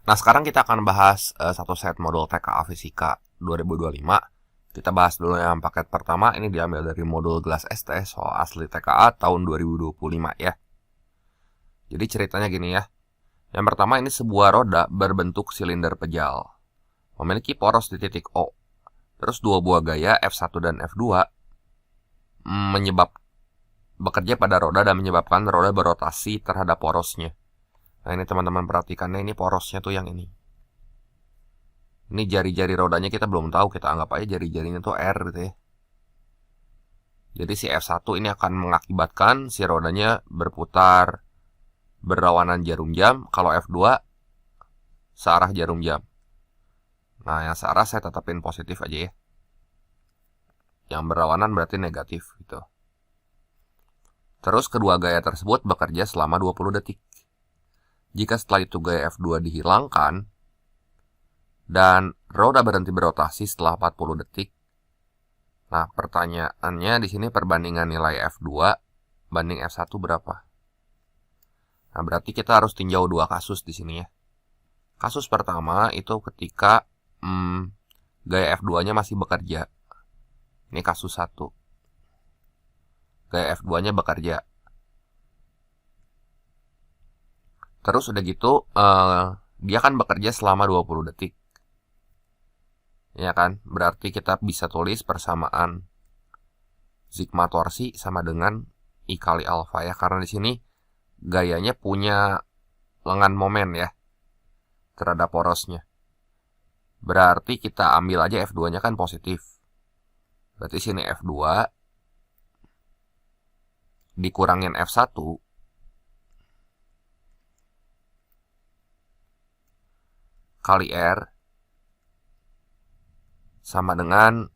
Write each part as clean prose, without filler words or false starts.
Nah, sekarang kita akan bahas satu set modul TKA Fisika 2025. Kita bahas dulu yang paket pertama. Ini diambil dari modul Gelas ST soal asli TKA tahun 2025 ya. Jadi ceritanya gini ya. Yang pertama, ini sebuah roda berbentuk silinder pejal, memiliki poros di titik O. Terus dua buah gaya F1 dan F2 bekerja pada roda dan menyebabkan roda berotasi terhadap porosnya. Nah, ini teman-teman perhatikannya, ini porosnya tuh yang ini. Ini jari-jari rodanya kita belum tahu, kita anggap aja jari-jarinya tuh R gitu ya. Jadi si F1 ini akan mengakibatkan si rodanya berputar berlawanan jarum jam. Kalau F2 searah jarum jam. Nah, yang searah saya tetapin positif aja ya. Yang berlawanan berarti negatif gitu. Terus kedua gaya tersebut bekerja selama 20 detik. Jika setelah itu gaya F2 dihilangkan dan roda berhenti berotasi setelah 40 detik. Nah, pertanyaannya di sini perbandingan nilai F2 banding F1 berapa? Nah, berarti kita harus tinjau dua kasus di sini ya. Kasus pertama itu ketika gaya F2-nya masih bekerja. Ini kasus 1. Gaya F2-nya bekerja. Terus udah gitu dia kan bekerja selama 20 detik. Ya kan? Berarti kita bisa tulis persamaan sigma torsi sama dengan I kali alfa ya. Karena di sini gayanya punya lengan momen ya terhadap porosnya. Berarti kita ambil aja F2-nya kan positif. Berarti sini F2 dikurangin F1 kali R sama dengan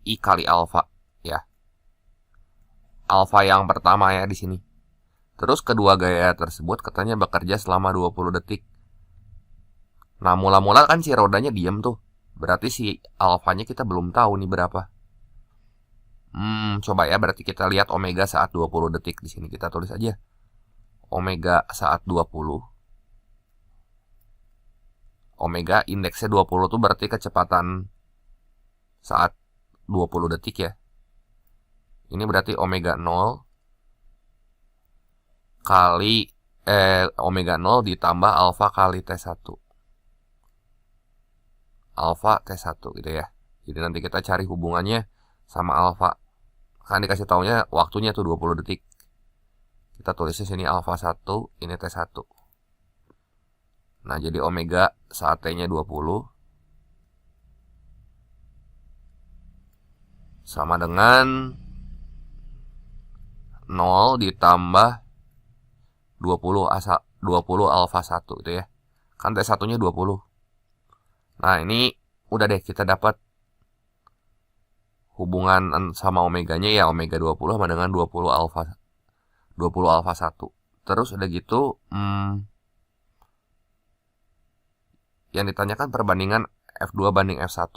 I kali alfa ya. Alfa yang pertama ya di sini. Terus kedua gaya tersebut katanya bekerja selama 20 detik. Nah, mula-mula kan si rodanya diam tuh. Berarti si alfanya kita belum tahu nih berapa. Coba ya, berarti kita lihat omega saat 20 detik. Di sini kita tulis aja omega saat 20. Omega indeksnya 20 tuh berarti kecepatan saat 20 detik ya. Ini berarti omega 0 kali omega 0 ditambah alfa kali T1. Alfa T1 gitu ya. Jadi nanti kita cari hubungannya sama alfa. Kan dikasih taunya waktunya tuh 20 detik. Kita tulisnya sini alfa 1, ini T1. Nah, jadi omega saat T-nya 20 sama dengan 0 ditambah 20 alfa 1 itu ya. Kan T1-nya 20. Nah, ini udah deh kita dapat hubungan sama omeganya ya, omega 20 sama dengan 20 alfa 1. Terus udah gitu yang ditanyakan perbandingan F2 banding F1.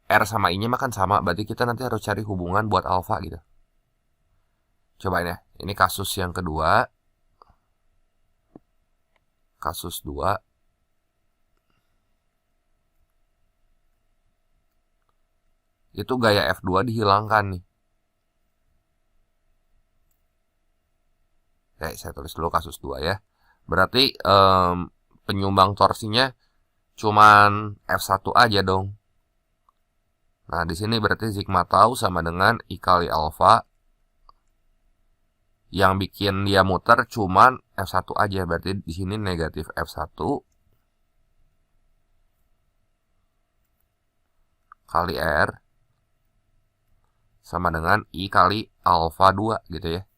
R sama I-nya makan sama, berarti kita nanti harus cari hubungan buat alfa gitu. Coba ya, ini kasus yang kedua. Kasus 2. Itu gaya F2 dihilangkan nih. Oke, saya tulis dulu kasus 2 ya. Berarti penyumbang torsinya cuman F1 aja dong. Nah, di sini berarti sigma tau sama dengan I kali alfa. Yang bikin dia muter cuman F1 aja. Berarti di sini negatif F1 kali R sama dengan I kali alfa 2 gitu ya.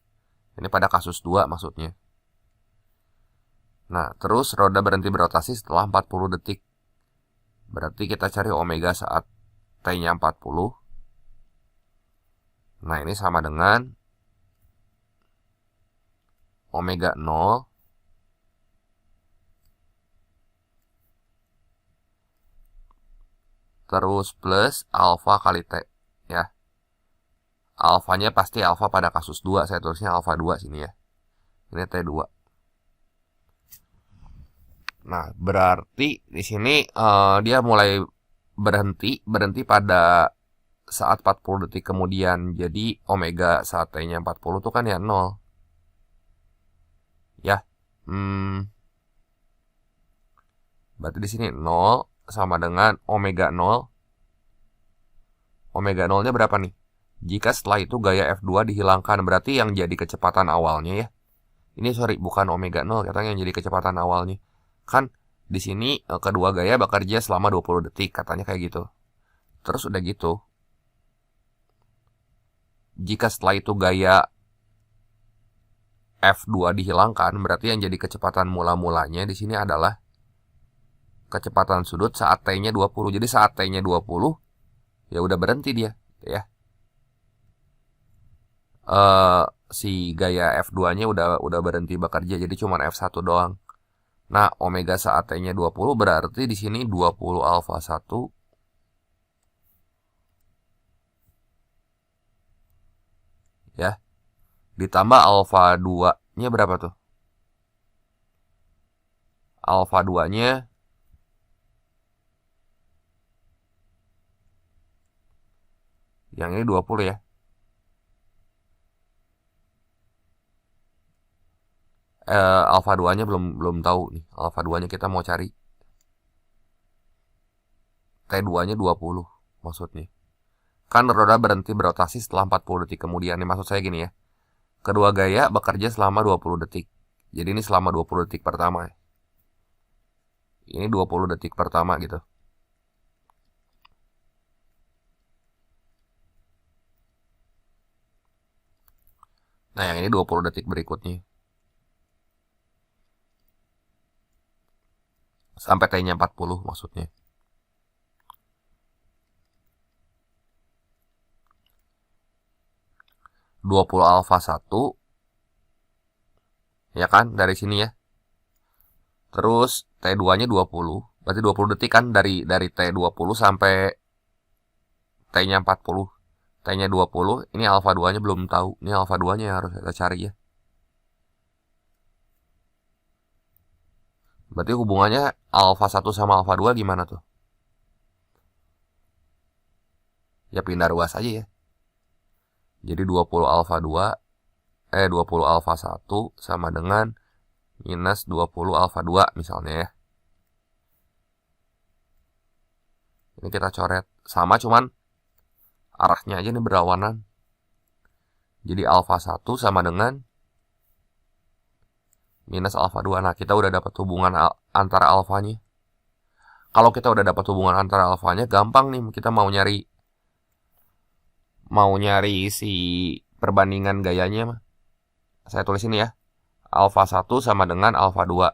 Ini pada kasus 2 maksudnya. Nah, terus roda berhenti berotasi setelah 40 detik. Berarti kita cari omega saat T-nya 40. Nah, ini sama dengan omega 0 terus plus alfa kali T ya. Alfanya pasti alfa pada kasus 2. Saya tulisnya alfa 2 sini ya. Ini T2. Nah, berarti di sini dia mulai berhenti pada saat 40 detik kemudian. Jadi omega saat T-nya 40 tuh kan ya 0. Ya. Berarti di sini 0 sama dengan omega 0. Omega 0-nya berapa nih? Jika setelah itu gaya F2 dihilangkan, berarti yang jadi kecepatan awalnya ya. Ini sorry, bukan omega 0, katanya yang jadi kecepatan awalnya. Kan di sini kedua gaya bekerja selama 20 detik, katanya kayak gitu. Terus udah gitu, jika setelah itu gaya F2 dihilangkan, berarti yang jadi kecepatan mula-mulanya di sini adalah kecepatan sudut saat T-nya 20. Jadi saat T-nya 20, ya udah berhenti dia, ya. Si gaya F2-nya udah berhenti bekerja, jadi cuma F1 doang. Nah, omega saat T-nya 20 berarti di sini 20 alfa 1 ya. Ditambah alfa 2-nya berapa tuh? Alfa 2-nya yang ini 20 ya. Alfa 2-nya belum tahu nih. Alfa 2-nya kita mau cari. T2-nya 20 maksudnya. Kan roda berhenti berotasi setelah 40 detik kemudian. Nih maksud saya gini ya. Kedua gaya bekerja selama 20 detik. Jadi ini selama 20 detik pertama. Ini 20 detik pertama gitu. Nah, yang ini 20 detik berikutnya. Sampai T-nya 40 maksudnya. (20 alfa 1) ya kan dari sini ya. Terus T2-nya 20. Berarti 20 detik kan dari T20 sampai T-nya 40. T-nya 20, ini alfa 2-nya belum tahu. Ini alfa 2-nya yang harus kita cari ya. Berarti hubungannya alfa 1 sama alfa 2 gimana tuh? Ya pindah ruas aja ya. Jadi 20 alfa 2 20 alfa 1 sama dengan minus 20 alfa 2 misalnya ya. Ini kita coret. Sama cuman arahnya aja nih berlawanan. Jadi alfa 1 sama dengan minus alfa 2. Nah, kita udah dapat hubungan antara alfanya. Kalau kita udah dapat hubungan antara alfanya, gampang nih kita mau nyari si perbandingan gayanya mah. Saya tulis ini ya. Alfa 1 sama dengan alfa 2.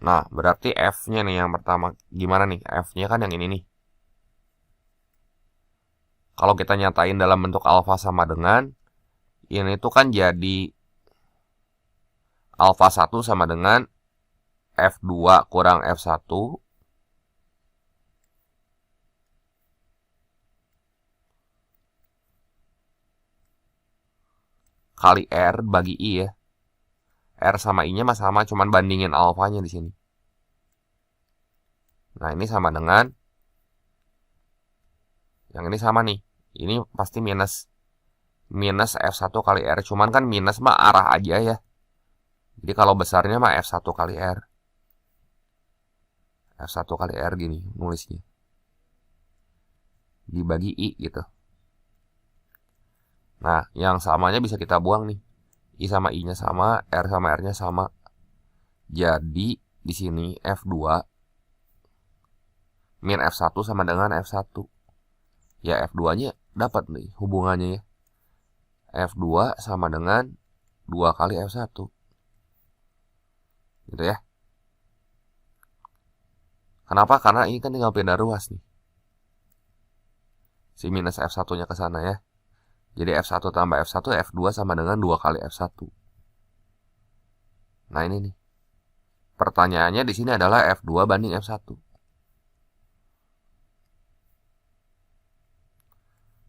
Nah, berarti F-nya nih yang pertama. Gimana nih? F-nya kan yang ini nih. Kalau kita nyatain dalam bentuk alfa sama dengan, ini tuh kan jadi alfa 1 sama dengan F2 kurang F1 kali R bagi I ya. R sama I-nya mah sama, cuman bandingin alfanya di sini. Nah, ini sama dengan yang ini sama nih. Ini pasti minus F1 kali R, cuman kan minus mah arah aja ya. Jadi kalau besarnya mah F1 kali R. F1 kali R gini nulisnya. Dibagi I gitu. Nah, yang samanya bisa kita buang nih. I sama I-nya sama, R sama R-nya sama. Jadi di sini F2 min F1 sama dengan F1. Ya F2-nya dapat nih hubungannya ya. F2 sama dengan 2 kali F1. Gitu ya. Kenapa? Karena ini kan tinggal pindah ruas nih. Si minus F1-nya ke sana ya. Jadi F1 tambah F1, F2 sama dengan 2 kali F1. Nah, ini nih. Pertanyaannya di sini adalah F2 banding F1.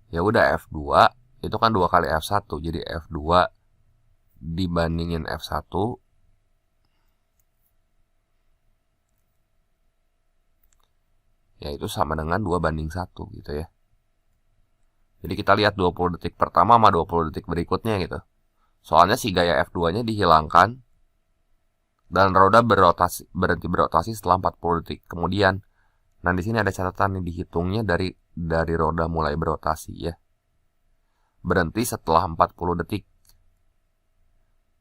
Ya udah F2 itu kan 2 kali F1. Jadi F2 dibandingin F1 yaitu sama dengan 2:1 gitu ya. Jadi kita lihat 20 detik pertama sama 20 detik berikutnya gitu. Soalnya si gaya F2-nya dihilangkan dan roda berhenti berotasi setelah 40 detik. Kemudian, nah di sini ada catatan nih, dihitungnya dari roda mulai berotasi ya. Berhenti setelah 40 detik.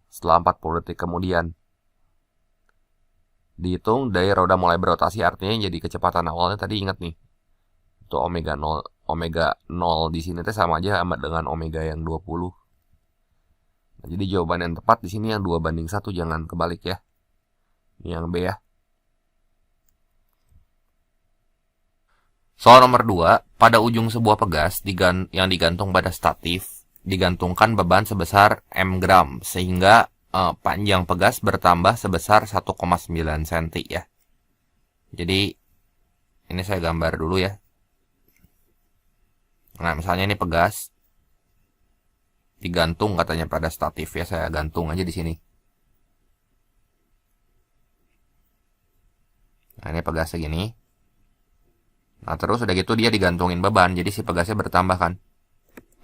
Setelah 40 detik kemudian dihitung dari roda mulai berotasi, artinya jadi kecepatan awalnya tadi ingat nih. Itu omega 0. Omega 0 di sini teh sama aja sama dengan omega yang 20. Nah, jadi jawaban yang tepat di sini yang 2:1, jangan kebalik ya. Ini yang B ya. Soal nomor 2, pada ujung sebuah pegas yang digantung pada statif, digantungkan beban sebesar M gram, sehingga panjang pegas bertambah sebesar 1,9 cm ya. Jadi, ini saya gambar dulu ya. Nah, misalnya ini pegas digantung katanya pada statif ya, saya gantung aja di sini. Nah, ini pegasnya gini. Nah, terus udah gitu dia digantungin beban, jadi si pegasnya bertambah kan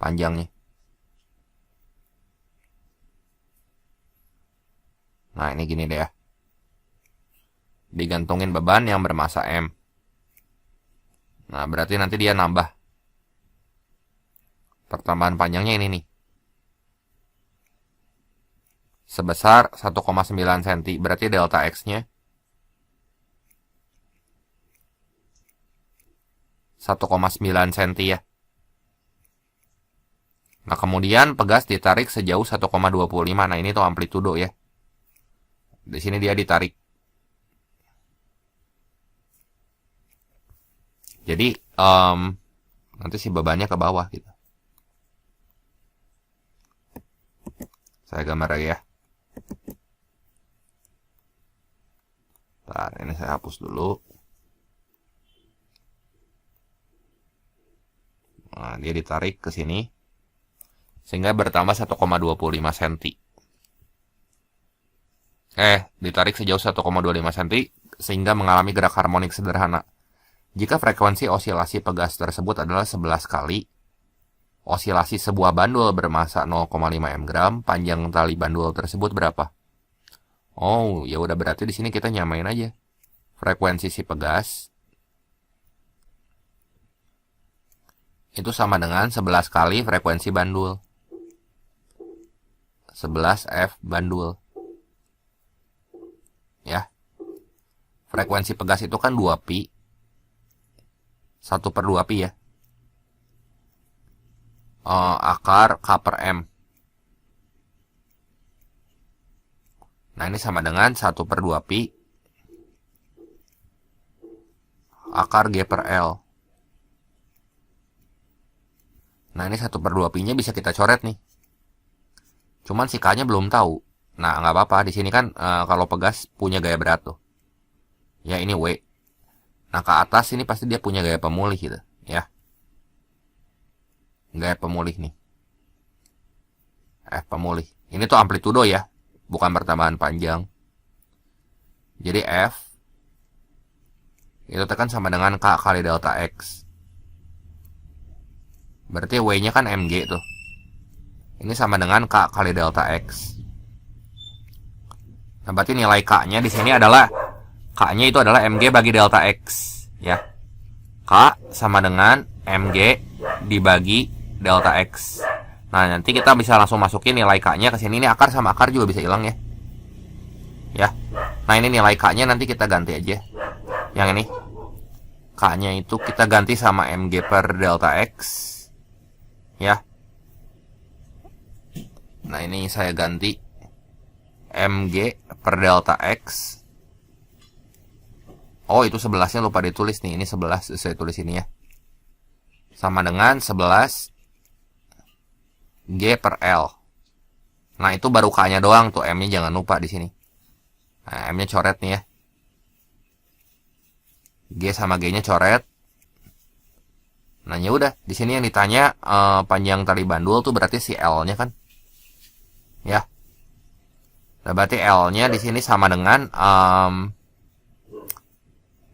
panjangnya. Nah, ini gini deh ya. Digantungin beban yang bermassa M. Nah, berarti nanti dia nambah. Pertambahan panjangnya ini nih. Sebesar 1,9 cm. Berarti delta X-nya 1,9 cm ya. Nah, kemudian pegas ditarik sejauh 1,25. Nah, ini tuh amplitudo ya. Di sini dia ditarik. Jadi, nanti si bebannya ke bawah gitu. Saya gambar lagi ya. Bentar, ini saya hapus dulu. Nah, dia ditarik ke sini. Sehingga bertambah 1,25 cm. Ditarik sejauh 1,25 cm sehingga mengalami gerak harmonik sederhana. Jika frekuensi osilasi pegas tersebut adalah 11 kali osilasi sebuah bandul bermassa 0,5 mg, panjang tali bandul tersebut berapa? Oh, ya udah berarti di sini kita nyamain aja. Frekuensi si pegas itu sama dengan 11 kali frekuensi bandul. 11 F bandul. Ya. Frekuensi pegas itu kan 2 pi. 1/2 pi ya. Akar K per M. Nah, ini sama dengan 1/2 pi akar G per L. Nah, ini 1/2 pi-nya bisa kita coret nih. Cuman si K-nya belum tahu. Nah, nggak apa-apa. Di sini kan kalau pegas punya gaya berat tuh. Ya, ini W. Nah, ke atas ini pasti dia punya gaya pemulih gitu. Ya. Gaya pemulih nih. F pemulih. Ini tuh amplitudo ya. Bukan pertambahan panjang. Jadi F itu tekan sama dengan K kali delta X. Berarti W-nya kan mg tuh. Ini sama dengan K kali delta X. Nah, berarti nilai K-nya di sini adalah K-nya itu adalah mg bagi delta X, ya. K sama dengan mg dibagi delta X. Nah, nanti kita bisa langsung masukin nilai K-nya ke sini. Ini akar sama akar juga bisa hilang ya. Ya. Nah, ini nilai K-nya nanti kita ganti aja. Yang ini K-nya itu kita ganti sama mg per delta X. Ya. Nah, ini saya ganti mg per delta X. Oh, itu 11-nya lupa ditulis nih. Ini 11 saya tulis ini ya. Sama dengan 11 G per L. Nah, itu baru K-nya doang tuh. M-nya jangan lupa di sini. Nah, M-nya coret nih ya. G sama G-nya coret. Nah, ya udah. Di sini yang ditanya panjang tali bandul tuh berarti si L-nya kan. Ya. Nah, berarti L-nya di sini sama dengan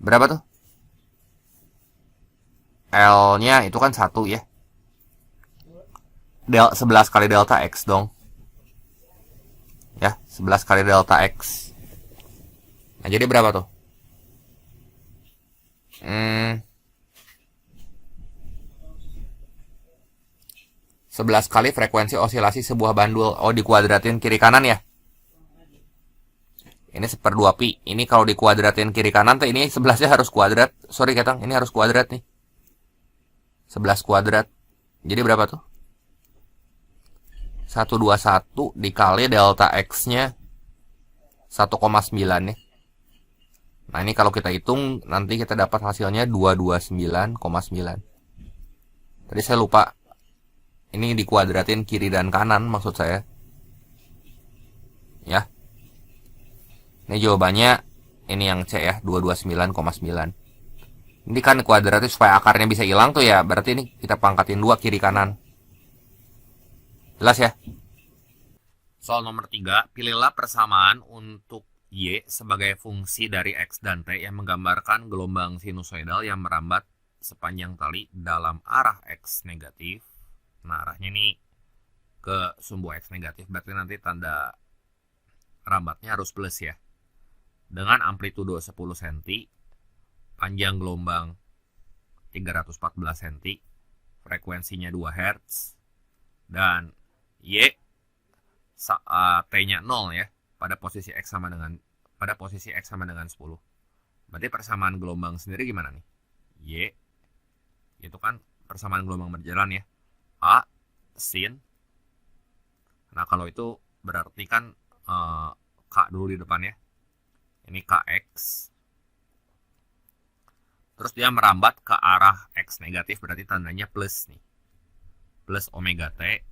berapa tuh? L-nya itu kan 1 ya. 11 kali delta X dong. Ya, 11 kali delta X. Nah, jadi berapa tuh? 11 kali frekuensi osilasi sebuah bandul. Oh, dikuadratin kiri kanan ya? Ini 1/2 pi. Ini kalau dikuadratin kiri kanan tuh ini 11-nya harus kuadrat. Sorry Ketang, ini harus kuadrat nih. 11 kuadrat. Jadi berapa tuh? 121 dikali delta X-nya 1,9 ya. Nah, ini kalau kita hitung nanti kita dapat hasilnya 229,9. Tadi saya lupa. Ini dikuadratin kiri dan kanan maksud saya. Ya. Ini jawabannya ini yang C ya, 229,9. Ini kan kuadratnya supaya akarnya bisa hilang tuh ya. Berarti ini kita pangkatin 2 kiri kanan. Jelas ya? Soal nomor 3, pilihlah persamaan untuk Y sebagai fungsi dari X dan T yang menggambarkan gelombang sinusoidal yang merambat sepanjang tali dalam arah X negatif. Nah, arahnya ini ke sumbu X negatif, berarti nanti tanda rambatnya harus plus ya. Dengan amplitudo 10 cm, panjang gelombang 314 cm, frekuensinya 2 Hz, dan Y T-nya 0 ya, pada posisi X sama dengan 10. Berarti persamaan gelombang sendiri gimana nih? Y itu kan persamaan gelombang berjalan ya. A sin. Nah, kalau itu berarti kan K dulu di depan ya. Ini KX. Terus dia merambat ke arah X negatif, berarti tandanya plus nih. Plus omega T.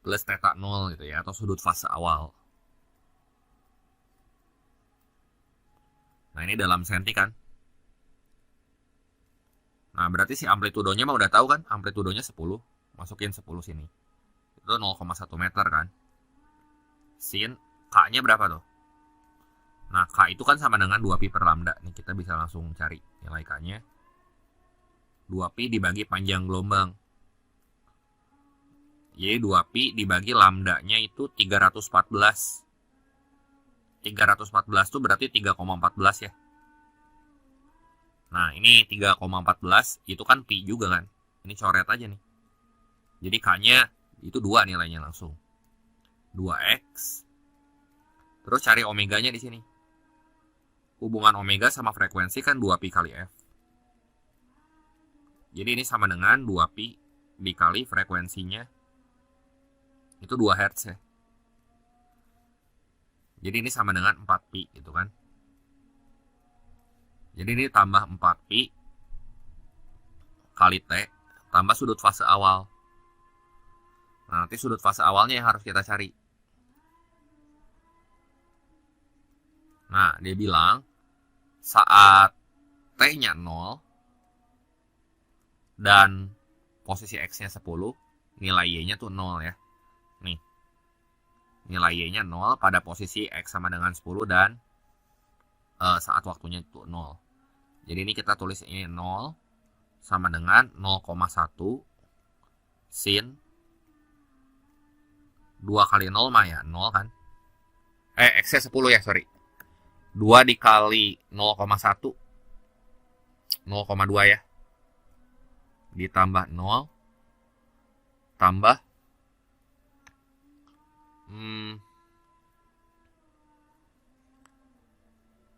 Plus theta 0 gitu ya, atau sudut fase awal. Nah, ini dalam senti kan. Nah, berarti si amplitudonya mah udah tahu kan, amplitudonya 10. Masukin 10 sini. Itu 0,1 meter kan. Sin K-nya berapa tuh? Nah, K itu kan sama dengan 2 pi per lambda. Nih, kita bisa langsung cari nilai K-nya. 2 pi dibagi panjang gelombang. Y 2 pi dibagi lambdanya itu 314. 314 itu berarti 3,14 ya. Nah, ini 3,14 itu kan pi juga kan. Ini coret aja nih. Jadi K-nya itu 2 nilainya langsung. 2X. Terus cari omeganya di sini. Hubungan omega sama frekuensi kan 2 pi kali F. Jadi ini sama dengan 2 pi dikali frekuensinya itu 2 Hz ya. Jadi ini sama dengan 4 pi gitu kan. Jadi ini tambah 4 pi kali T tambah sudut fase awal. Nah, nanti sudut fase awalnya yang harus kita cari. Nah, dia bilang saat T-nya 0 dan posisi X-nya 10, nilai Y-nya tuh 0 ya. Nih. Nilai Y-nya 0 pada posisi X sama dengan 10 dan saat waktunya itu 0. Jadi ini kita tulis ini 0 sama dengan 0,1 sin 2 kali 0 mah ya 0 kan. X-nya 10 ya, sorry. 2 dikali 0,1 0,2 ya. Ditambah 0 tambah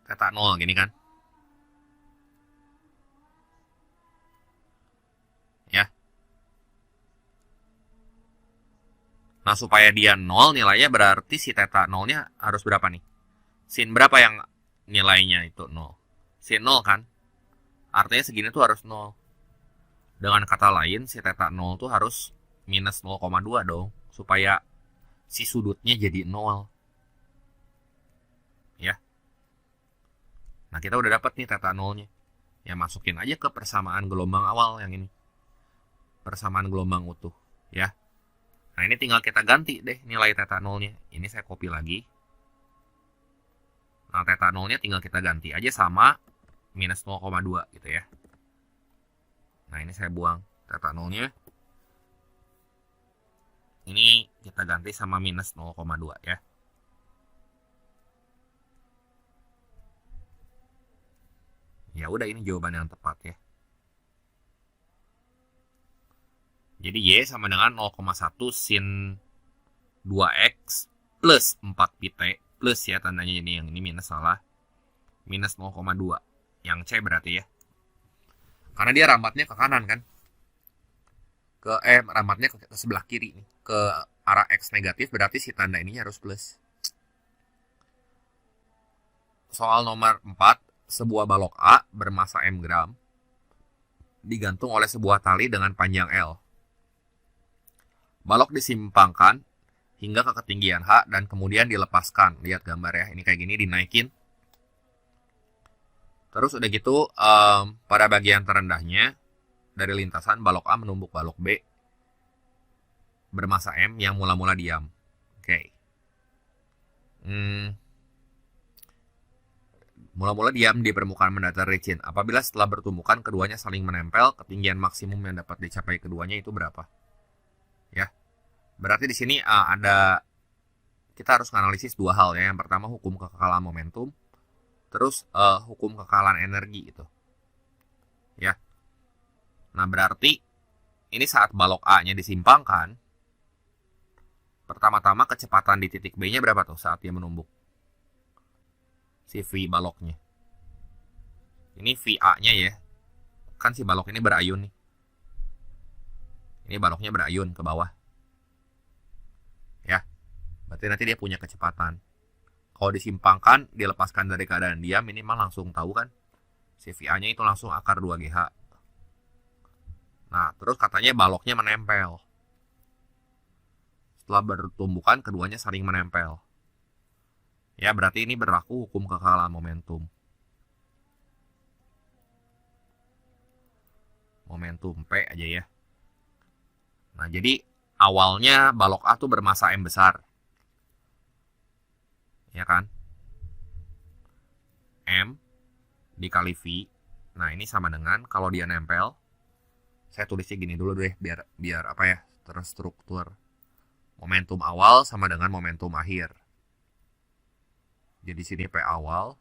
theta 0 gini kan. Ya. Nah, supaya dia 0 nilainya berarti si theta 0-nya harus berapa nih? Sin berapa yang nilainya itu 0? Sin 0 kan? Artinya segini tuh harus 0. Dengan kata lain, si theta 0 tuh harus minus 0,2 dong. Supaya si sudutnya jadi 0. Ya. Nah, kita udah dapat nih theta 0-nya. Ya, masukin aja ke persamaan gelombang awal yang ini. Persamaan gelombang utuh. Ya. Nah, ini tinggal kita ganti deh nilai theta 0-nya. Ini saya copy lagi. Nah, theta nolnya tinggal kita ganti aja sama minus 0,2 gitu ya. Nah, ini saya buang theta nolnya. Ini kita ganti sama minus 0,2 ya. Ya udah, ini jawaban yang tepat ya. Jadi Y sama dengan 0,1 sin 2X plus 4pt plus ya tandanya, ini yang ini minus salah. Minus 0,2. Yang C berarti ya. Karena dia rambatnya ke kanan kan. Rambatnya ke sebelah kiri nih. Ke arah X negatif, berarti si tanda ini harus plus. Soal nomor 4. Sebuah balok A bermasa M gram digantung oleh sebuah tali dengan panjang L. Balok disimpangkan hingga ke ketinggian H dan kemudian dilepaskan. Lihat gambar ya, ini kayak gini, dinaikin. Terus udah gitu, pada bagian terendahnya dari lintasan balok A menumbuk balok B bermasa M yang mula-mula diam. Oke. Mula-mula diam di permukaan mendatar licin. Apabila setelah bertumbukan keduanya saling menempel, ketinggian maksimum yang dapat dicapai keduanya itu berapa? Ya. Berarti di sini kita harus menganalisis dua hal ya. Yang pertama hukum kekekalan momentum, terus hukum kekekalan energi itu. Ya. Nah, berarti ini saat balok A-nya disimpangkan, pertama-tama kecepatan di titik B-nya berapa tuh saat dia menumbuk? Si V baloknya. Ini VA-nya ya. Kan si balok ini berayun nih. Ini baloknya berayun ke bawah. Ya. Berarti nanti dia punya kecepatan. Kalau disimpangkan, dilepaskan dari keadaan diam, minimal langsung tahu kan. Si VA-nya itu langsung akar 2GH. Nah, terus katanya baloknya menempel. Setelah bertumbukan, keduanya saling menempel. Ya, berarti ini berlaku hukum kekekalan momentum. Momentum P aja ya. Nah, jadi awalnya balok A tuh bermasa M besar. Ya kan? M dikali V. Nah, ini sama dengan kalau dia nempel. Saya tulisnya gini dulu deh biar apa ya? Terstruktur. Momentum awal sama dengan momentum akhir. Jadi sini P awal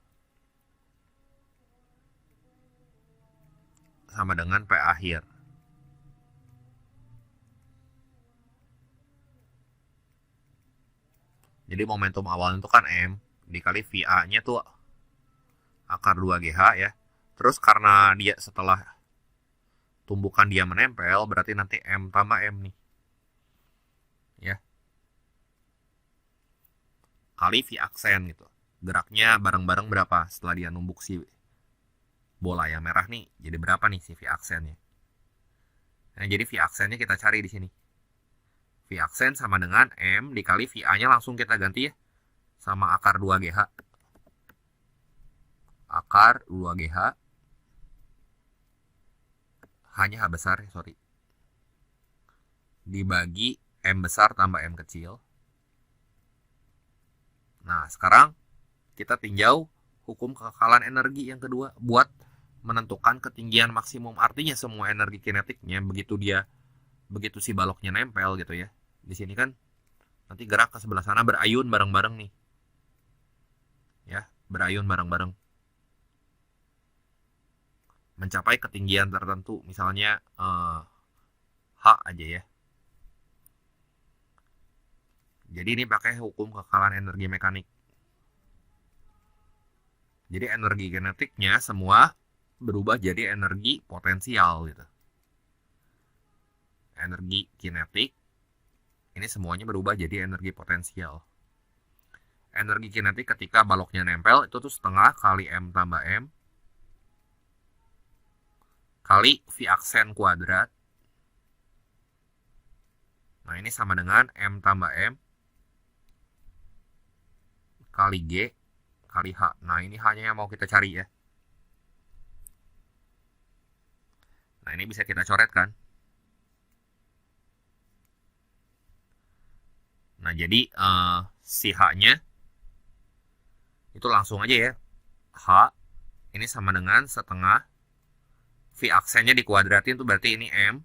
sama dengan P akhir. Jadi momentum awal itu kan M dikali VA-nya tuh akar 2GH ya. Terus karena dia setelah tumbukan dia menempel, berarti nanti M tambah M nih. Ya. Kali V aksen gitu. Geraknya bareng-bareng berapa setelah dia numbuk si bola yang merah nih, jadi berapa nih si V aksennya? Nah, jadi V aksennya kita cari di sini. V aksen sama dengan M dikali VA-nya langsung kita ganti ya. Sama akar 2GH. Akar 2GH. Hanya H besar, sorry. Dibagi M besar tambah M kecil. Nah, sekarang kita tinjau hukum kekekalan energi yang kedua buat menentukan ketinggian maksimum. Artinya semua energi kinetiknya begitu si baloknya nempel gitu ya. Di sini kan nanti gerak ke sebelah sana berayun bareng-bareng nih. Ya, berayun bareng-bareng. Mencapai ketinggian tertentu, misalnya H aja ya. Jadi ini pakai hukum kekekalan energi mekanik. Jadi energi kinetiknya semua berubah jadi energi potensial gitu. Energi kinetik ini semuanya berubah jadi energi potensial. Energi kinetik ketika baloknya nempel itu tuh setengah kali M tambah M kali V aksen kuadrat. Nah, ini sama dengan M tambah M kali G kali H. Nah, ini H-nya yang mau kita cari ya. Nah, ini bisa kita coret kan. Nah, jadi si H-nya Itu langsung aja ya. H ini sama dengan setengah V aksennya dikuadratin tuh berarti ini M.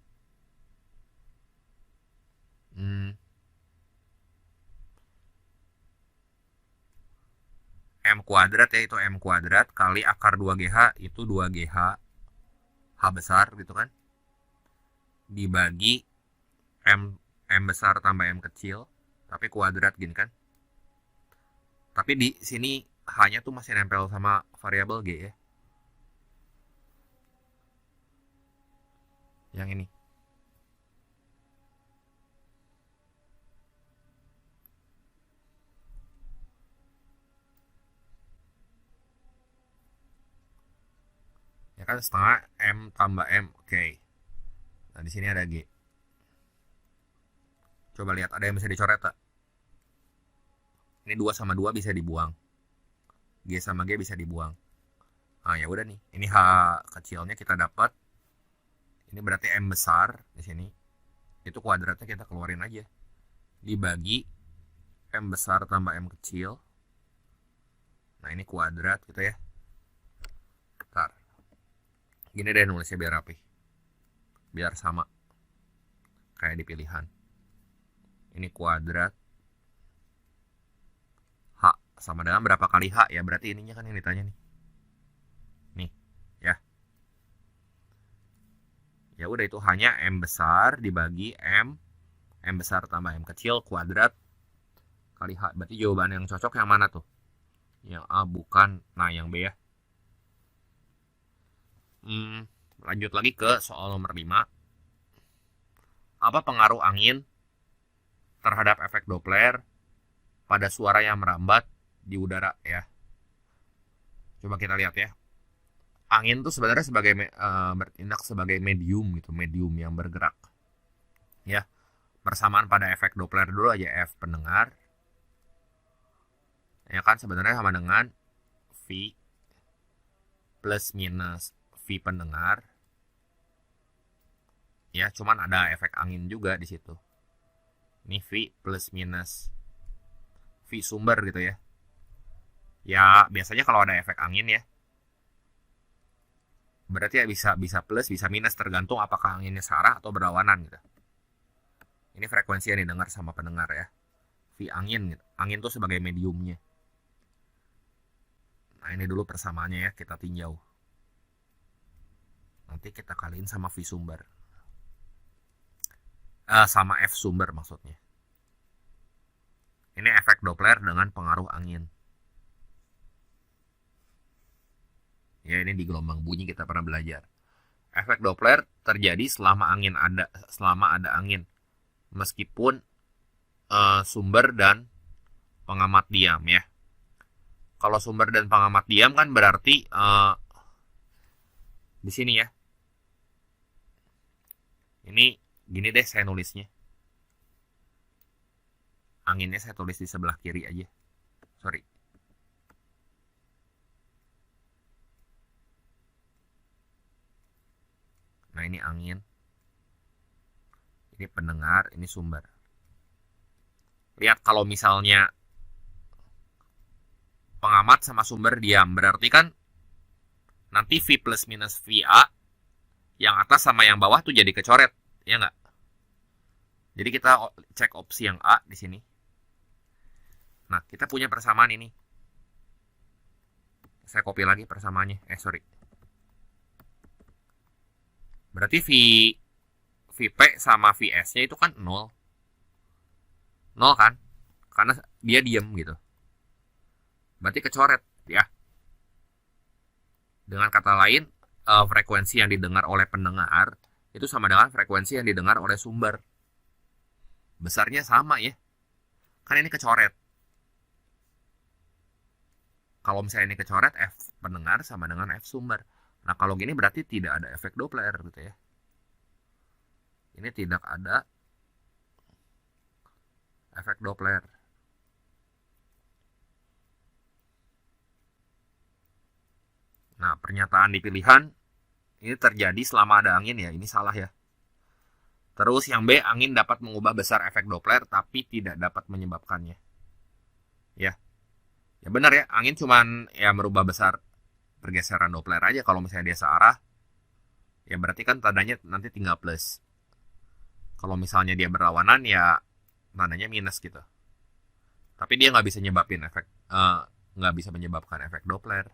M kuadrat ya, itu M kuadrat kali akar 2GH itu 2GH H besar gitu kan, dibagi M besar tambah M kecil tapi kuadrat gini kan. Tapi di sini H-nya tuh masih nempel sama variabel G ya. Yang ini. Ya kan setengah M tambah M. Oke. Nah, di sini ada G. Coba lihat ada yang bisa dicoret tak? Ini 2 sama 2 bisa dibuang. G sama G bisa dibuang. Ah ya udah nih. Ini H kecilnya kita dapat. Ini berarti M besar di sini. Itu kuadratnya kita keluarin aja. Dibagi M besar tambah M kecil. Nah, ini kuadrat gitu ya. Bentar. Gini deh nulisnya biar rapi. Biar sama. Kayak di pilihan. Ini kuadrat. H sama dengan berapa kali H ya? Berarti ininya kan yang ditanya nih. Nih, ya. Ya udah itu hanya M besar dibagi M besar tambah M kecil kuadrat kali H. Berarti jawaban yang cocok yang mana tuh? Yang A bukan. Nah, yang B ya. Lanjut lagi ke soal nomor 5. Apa pengaruh angin terhadap efek Doppler pada suara yang merambat di udara ya? Coba kita lihat ya. Angin tuh sebenarnya bertindak sebagai medium gitu, medium yang bergerak. Ya. Persamaan pada efek Doppler dulu aja, F pendengar. Ya kan sebenarnya sama dengan V plus minus V pendengar. Ya, cuman ada efek angin juga di situ. Ini V plus minus V sumber gitu ya. Ya, biasanya kalau ada efek angin ya, berarti ya bisa plus, bisa minus tergantung apakah anginnya searah atau berlawanan gitu. Ini frekuensi yang didengar sama pendengar ya. V angin gitu. Angin tuh sebagai mediumnya. Nah, ini dulu persamaannya ya, kita tinjau. Nanti kita kaliin sama V sumber. Sama F sumber maksudnya. Ini efek Doppler dengan pengaruh angin. Ya, ini di gelombang bunyi kita pernah belajar. Efek Doppler terjadi selama ada angin. Meskipun sumber dan pengamat diam ya. Kalau sumber dan pengamat diam kan berarti di sini ya. Ini gini deh saya nulisnya. Anginnya saya tulis di sebelah kiri aja. Sorry. Nah, ini angin. Ini pendengar, ini sumber. Lihat kalau misalnya pengamat sama sumber diam, berarti kan nanti V plus minus VA yang atas sama yang bawah tuh jadi kecoret, ya nggak? Jadi kita cek opsi yang A di sini. Nah, kita punya persamaan ini. Saya copy lagi persamaannya. Sorry. Berarti VP sama VS-nya itu kan 0. 0 kan? Karena dia diem gitu. Berarti kecoret ya. Dengan kata lain, frekuensi yang didengar oleh pendengar itu sama dengan frekuensi yang didengar oleh sumber. Besarnya sama ya. Kan ini kecoret. Kalau misalnya ini kecoret, F pendengar sama dengan F sumber. Nah, kalau gini berarti tidak ada efek Doppler gitu ya. Ini tidak ada efek Doppler. Nah, pernyataan di pilihan ini terjadi selama ada angin ya. Ini salah ya. Terus yang B, angin dapat mengubah besar efek Doppler tapi tidak dapat menyebabkannya. Ya. Ya benar ya, angin cuman ya merubah besar pergeseran Doppler aja. Kalau misalnya dia searah, ya berarti kan tandanya nanti tinggal plus. Kalau misalnya dia berlawanan, ya tandanya minus gitu. Tapi dia nggak bisa nyebabin efek, nggak bisa menyebabkan efek Doppler.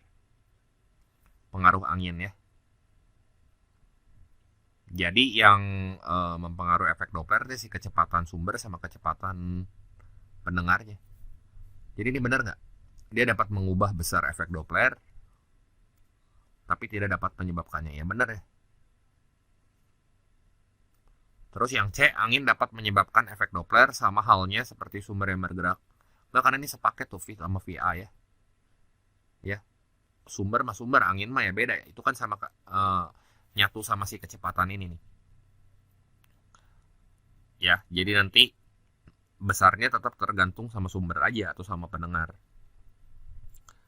Pengaruh angin ya. Jadi yang mempengaruhi efek Doppler itu sih kecepatan sumber sama kecepatan pendengarnya. Jadi ini benar nggak? Dia dapat mengubah besar efek Doppler, tapi tidak dapat menyebabkannya. Ya benar ya. Terus yang C, angin dapat menyebabkan efek Doppler sama halnya seperti sumber yang bergerak. Nah, karena ini sepaket tuh V sama VA ya. Ya, sumber sama sumber, angin mah ya beda ya. Itu kan sama nyatu sama si kecepatan ini nih. Ya, jadi nanti besarnya tetap tergantung sama sumber aja atau sama pendengar.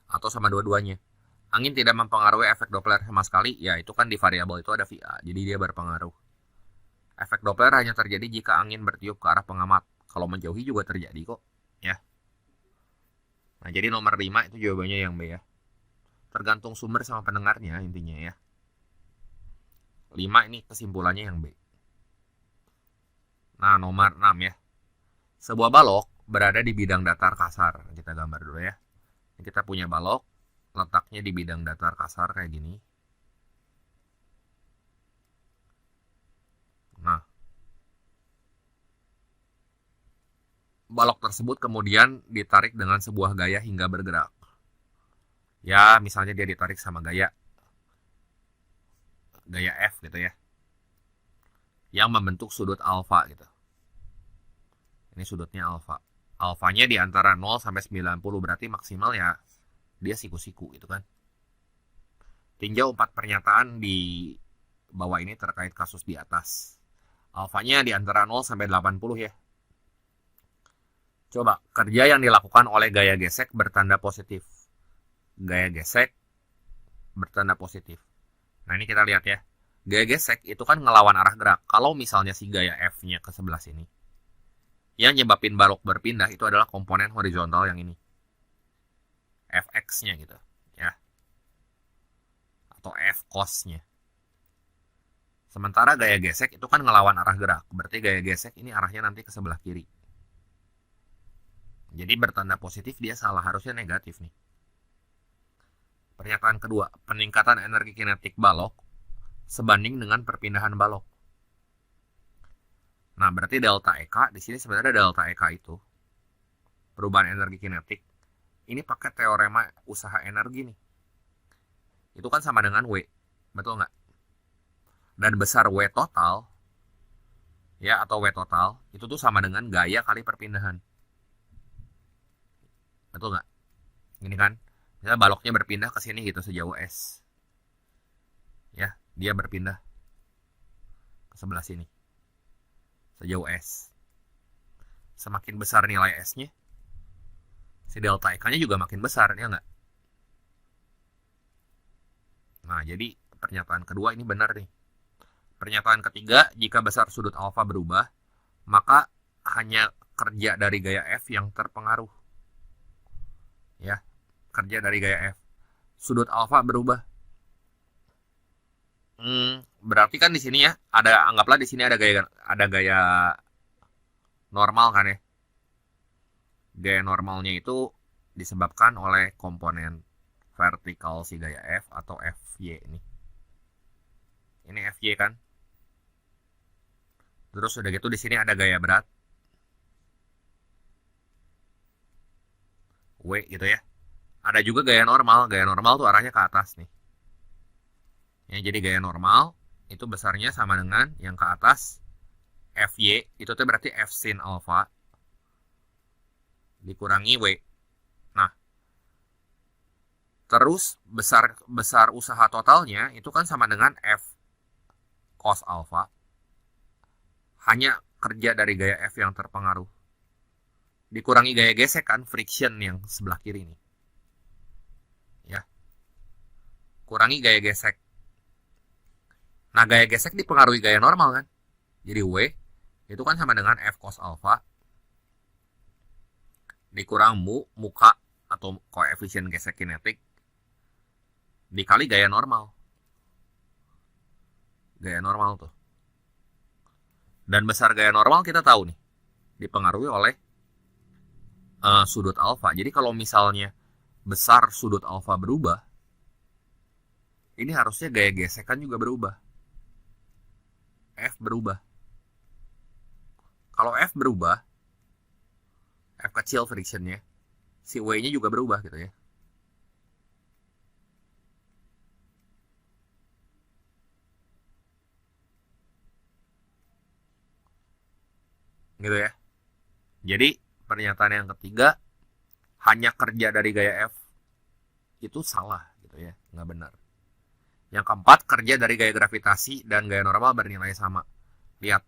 Atau sama dua-duanya. Angin tidak mempengaruhi efek Doppler sama sekali, ya itu kan di variabel itu ada VA, jadi dia berpengaruh. Efek Doppler hanya terjadi jika angin bertiup ke arah pengamat. Kalau menjauhi juga terjadi kok, ya. Nah, jadi nomor 5 itu jawabannya yang B ya. Tergantung sumber sama pendengarnya intinya ya. 5 ini kesimpulannya yang B. Nah, nomor 6 ya. Sebuah balok berada di bidang datar kasar. Kita gambar dulu ya. Kita punya balok, letaknya di bidang datar kasar kayak gini. Nah, balok tersebut kemudian ditarik dengan sebuah gaya hingga bergerak. Ya, misalnya dia ditarik sama gaya F gitu ya. Yang membentuk sudut alfa gitu. Ini sudutnya alfa. Alfanya di antara 0 sampai 90, berarti maksimal ya dia siku-siku gitu kan. Tinjau 4 pernyataan di bawah ini terkait kasus di atas. Alfanya di antara 0 sampai 80 ya. Coba, kerja yang dilakukan oleh gaya gesek bertanda positif. Gaya gesek bertanda positif. Nah, ini kita lihat ya. Gaya gesek itu kan ngelawan arah gerak. Kalau misalnya si gaya F-nya ke sebelah sini, yang nyebabin balok berpindah itu adalah komponen horizontal yang ini. Fx-nya gitu, ya. Atau F cos-nya. Sementara gaya gesek itu kan ngelawan arah gerak. Berarti gaya gesek ini arahnya nanti ke sebelah kiri. Jadi bertanda positif dia salah, harusnya negatif nih. Pernyataan kedua, peningkatan energi kinetik balok sebanding dengan perpindahan balok. Nah, berarti delta EK, di sini sebenarnya delta EK itu perubahan energi kinetik. Ini pakai teorema usaha energi nih. Itu kan sama dengan W, betul nggak? Dan besar W total, ya atau W total, itu tuh sama dengan gaya kali perpindahan. Betul nggak? Ini kan, misalnya baloknya berpindah ke sini gitu sejauh S. Ya, dia berpindah ke sebelah sini. Sejauh S. Semakin besar nilai S-nya, si delta EK-nya juga makin besar, ya nggak? Nah, jadi pernyataan kedua ini benar nih. Pernyataan ketiga, jika besar sudut alfa berubah, maka hanya kerja dari gaya F yang terpengaruh. Ya, kerja dari gaya F. Sudut alfa berubah. Berarti kan di sini ya, anggaplah di sini ada gaya normal kan ya. Gaya normalnya itu disebabkan oleh komponen vertikal si gaya F atau Fy ini. Ini Fy kan. Terus udah gitu di sini ada gaya berat W gitu ya. Ada juga gaya normal. Gaya normal tuh arahnya ke atas nih. Ya, jadi gaya normal itu besarnya sama dengan yang ke atas Fy, itu tuh berarti F sin alpha dikurangi W. Nah, terus besar usaha totalnya itu kan sama dengan F cos alpha hanya kerja dari gaya F yang terpengaruh dikurangi gaya gesek kan, friction yang sebelah kiri nih. Ya. Kurangi gaya gesek. Nah, gaya gesek dipengaruhi gaya normal kan. Jadi W itu kan sama dengan F cos alpha dikurang muka atau koefisien gesek kinetik dikali gaya normal. Gaya normal tuh. Dan besar gaya normal kita tahu nih, dipengaruhi oleh sudut alfa. Jadi kalau misalnya besar sudut alfa berubah, ini harusnya gaya gesekan juga berubah. F berubah. Kalau F berubah, F kecil frictionnya, si W-nya juga berubah gitu ya. Gitu ya. Jadi pernyataan yang ketiga, hanya kerja dari gaya F itu salah gitu ya, nggak benar. Yang keempat, kerja dari gaya gravitasi dan gaya normal bernilai sama. Lihat,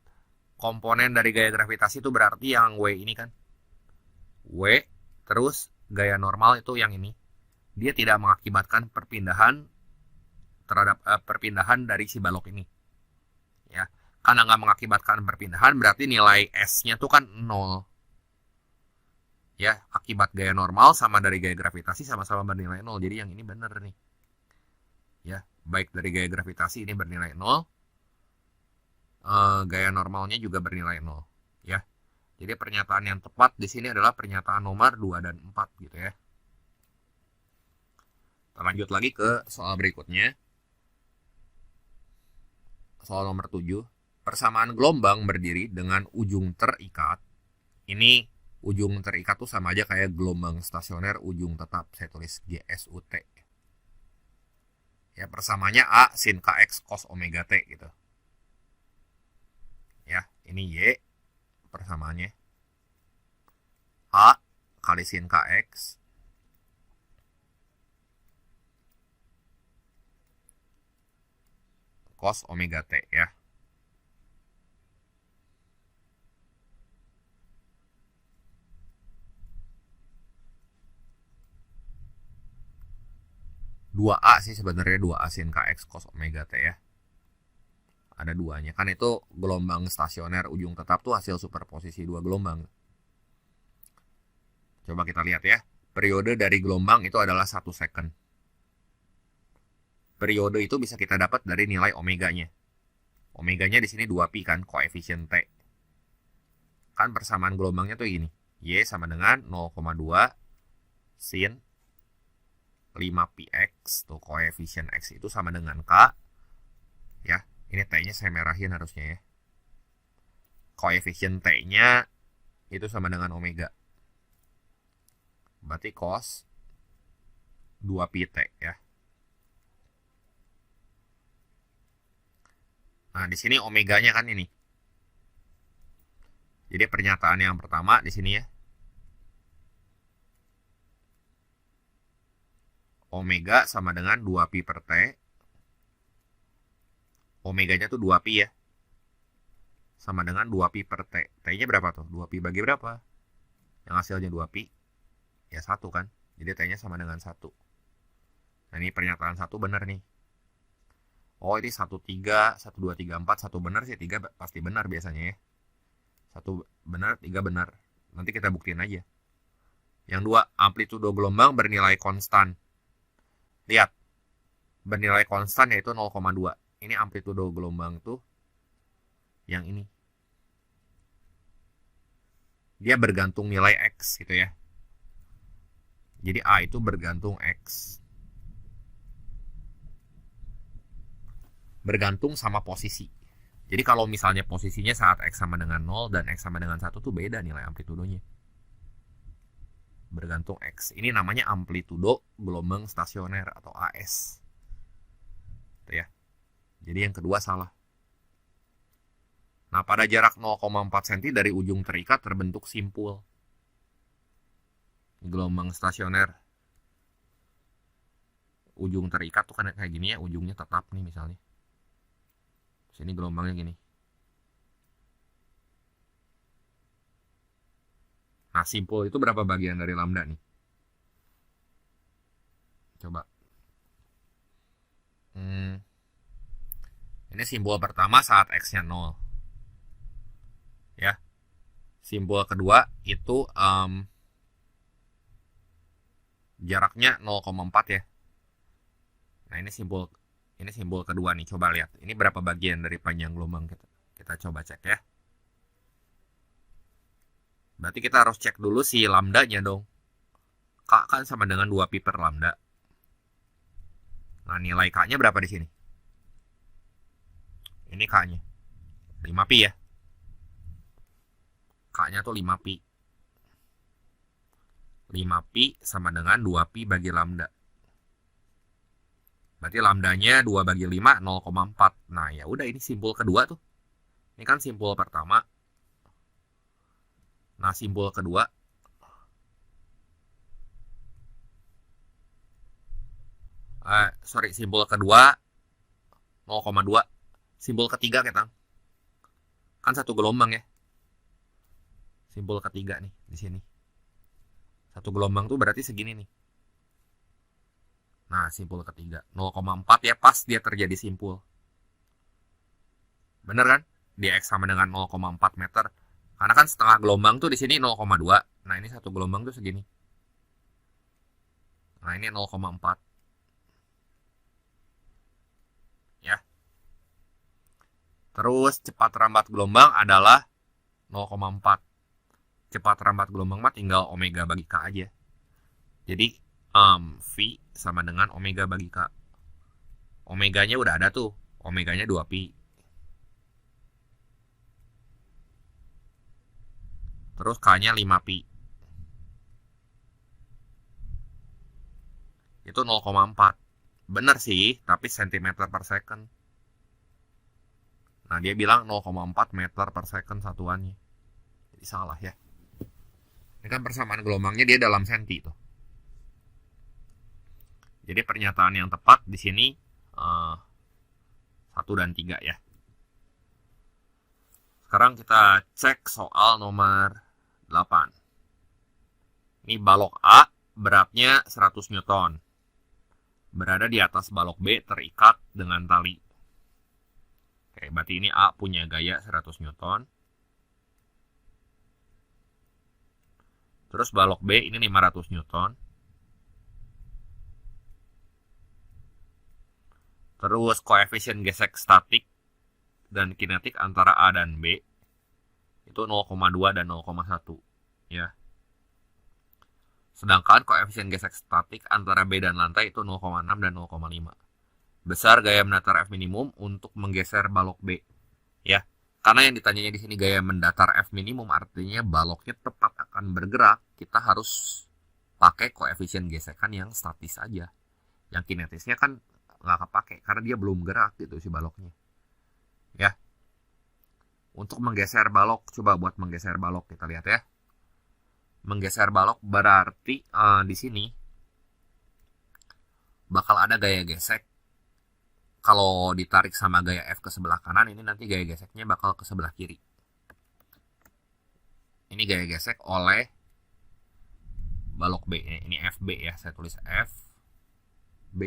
komponen dari gaya gravitasi itu berarti yang W ini kan. W, terus gaya normal itu yang ini. Dia tidak mengakibatkan perpindahan terhadap perpindahan dari si balok ini. Ya, karena nggak mengakibatkan perpindahan berarti nilai S-nya tuh kan 0. Ya, akibat gaya normal sama dari gaya gravitasi sama-sama bernilai 0. Jadi yang ini benar nih. Ya, baik dari gaya gravitasi ini bernilai 0, gaya normalnya juga bernilai 0. Ya, jadi pernyataan yang tepat di sini adalah pernyataan nomor 2 dan 4 gitu ya. Kita lanjut lagi ke soal berikutnya. Soal nomor 7. Persamaan gelombang berdiri dengan ujung terikat. Ini ujung terikat tuh sama aja kayak gelombang stasioner ujung tetap. Saya tulis GSUT. Ya, persamanya A sin KX cos omega T gitu. Ya, ini Y persamaannya. A kali sin KX cos omega T ya. Dua A sih sebenarnya, 2A sin KX cos omega T ya. Ada duanya. Kan itu gelombang stasioner ujung tetap tuh hasil superposisi dua gelombang. Coba kita lihat ya. Periode dari gelombang itu adalah 1 second. Periode itu bisa kita dapat dari nilai omeganya. Omeganya di sini 2pi kan, koefisien T. Kan persamaan gelombangnya tuh gini. Y sama dengan 0,2 sin 5px, tuh koefisien X itu sama dengan K. Ya, ini T-nya saya merahin harusnya ya. Koefisien T-nya itu sama dengan omega. Berarti cos 2pt ya. Nah, di sini omeganya kan ini. Jadi pernyataan yang pertama di sini ya. Omega sama dengan 2pi per T. Omeganya tuh 2pi ya. Sama dengan 2pi per T. T-nya berapa tuh? 2pi bagi berapa? Yang hasilnya 2pi. Ya 1 kan. Jadi T-nya sama dengan 1. Nah, ini pernyataan 1 benar nih. Oh, ini 1, 3, 1, 2, 3, 4. 1 benar sih, 3 pasti benar biasanya ya. 1 benar, 3 benar. Nanti kita buktiin aja. Yang 2, amplitudo gelombang bernilai konstan. Lihat, bernilai konstan yaitu 0,2. Ini amplitudo gelombang tuh yang ini. Dia bergantung nilai X gitu ya. Jadi A itu bergantung X. Bergantung sama posisi. Jadi kalau misalnya posisinya saat X sama dengan 0 dan X sama dengan 1 tuh beda nilai amplitudonya. Bergantung X. Ini namanya amplitudo gelombang stasioner atau AS. Tuh ya. Jadi yang kedua salah. Nah, pada jarak 0,4 cm dari ujung terikat terbentuk simpul. Gelombang stasioner. Ujung terikat tuh kan kayak gini ya, ujungnya tetap nih misalnya. Sini gelombangnya gini. Nah, simpul itu berapa bagian dari lambda nih? Coba. Ini simbol pertama saat X-nya 0. Ya. Simbol kedua itu Jaraknya 0,4 ya. Nah, ini simbol kedua nih. Coba lihat. Ini berapa bagian dari panjang gelombang kita? Kita coba cek ya. Berarti kita harus cek dulu si lambdanya dong. K kan sama dengan 2 pi per lambda. Nah, nilai K-nya berapa di sini? Ini K-nya. 5 pi ya. K-nya tuh 5 pi. 5 pi sama dengan 2 pi bagi lambda. Berarti lambdanya 2 bagi 5, 0,4. Nah, ya udah, ini simbol kedua tuh. Ini kan simbol pertama. Nah, simbol kedua. Simbol kedua 0,2. Simbol ketiga kita. Kan satu gelombang ya. Simbol ketiga nih di sini. Satu gelombang tuh berarti segini nih. Nah, simbol ketiga 0,4 ya, pas dia terjadi simpul. Bener kan? Dia X sama dengan 0,4 meter. Karena kan setengah gelombang tuh di sini 0,2. Nah, ini satu gelombang tuh segini. Nah, ini 0,4. Ya. Terus cepat rambat gelombang adalah 0,4. Cepat rambat gelombang mah tinggal omega bagi K aja. Jadi V sama dengan omega bagi K. Omeganya udah ada tuh. Omeganya 2 pi. Terus K-nya 5 pi. Itu 0,4. Bener sih, tapi cm per second. Nah, dia bilang 0,4 meter per second satuannya. Jadi salah ya. Ini kan persamaan gelombangnya dia dalam senti tuh. Jadi pernyataan yang tepat di sini 1 dan 3 ya. Sekarang kita cek soal nomor 8. Ini balok A beratnya 100 Newton. Berada di atas balok B terikat dengan tali. Oke, berarti ini A punya gaya 100 Newton. Terus balok B ini 500 Newton. Terus koefisien gesek statik dan kinetik antara A dan B itu 0,2 dan 0,1 ya. Sedangkan koefisien gesek statik antara B dan lantai itu 0,6 dan 0,5. Besar gaya mendatar F minimum untuk menggeser balok B ya. Karena yang ditanyanya di sini gaya mendatar F minimum, artinya baloknya tepat akan bergerak. Kita harus pakai koefisien gesekan yang statis aja. Yang kinetisnya kan nggak kepake karena dia belum gerak gitu si baloknya. Ya. Untuk menggeser balok, coba buat menggeser balok kita lihat ya. Menggeser balok berarti di sini bakal ada gaya gesek. Kalau ditarik sama gaya F ke sebelah kanan, ini nanti gaya geseknya bakal ke sebelah kiri. Ini gaya gesek oleh balok B. Ini FB ya, saya tulis FB.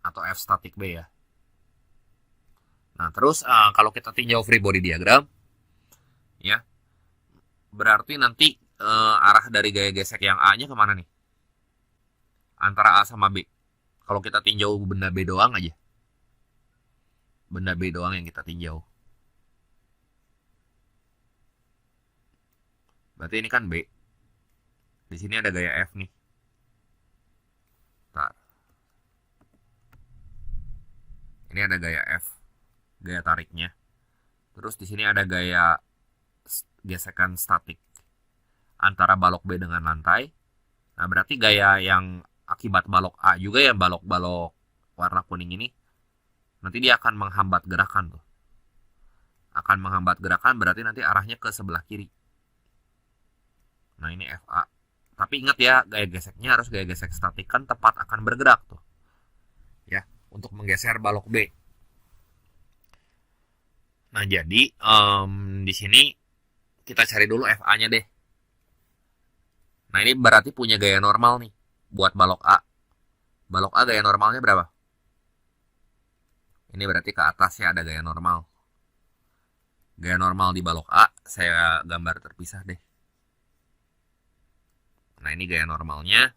Atau F statik B ya. Nah, terus kalau kita tinjau free body diagram, ya, berarti nanti arah dari gaya gesek yang A-nya kemana nih? Antara A sama B. Kalau kita tinjau benda B doang aja. Benda B doang yang kita tinjau. Berarti ini kan B. Di sini ada gaya F nih. Bentar. Ini ada gaya F. Gaya tariknya. Terus di sini ada gaya gesekan statik antara balok B dengan lantai. Nah, berarti gaya yang akibat balok A juga ya, balok-balok warna kuning ini nanti dia akan menghambat gerakan tuh. Akan menghambat gerakan berarti nanti arahnya ke sebelah kiri. Nah, ini FA. Tapi ingat ya, gaya geseknya harus gaya gesek statik kan tepat akan bergerak tuh. Ya, untuk menggeser balok B. Nah, jadi di sini kita cari dulu FA-nya deh. Nah, ini berarti punya gaya normal nih buat balok A. Balok A gaya normalnya berapa? Ini berarti ke atasnya ada gaya normal. Gaya normal di balok A saya gambar terpisah deh. Nah, ini gaya normalnya.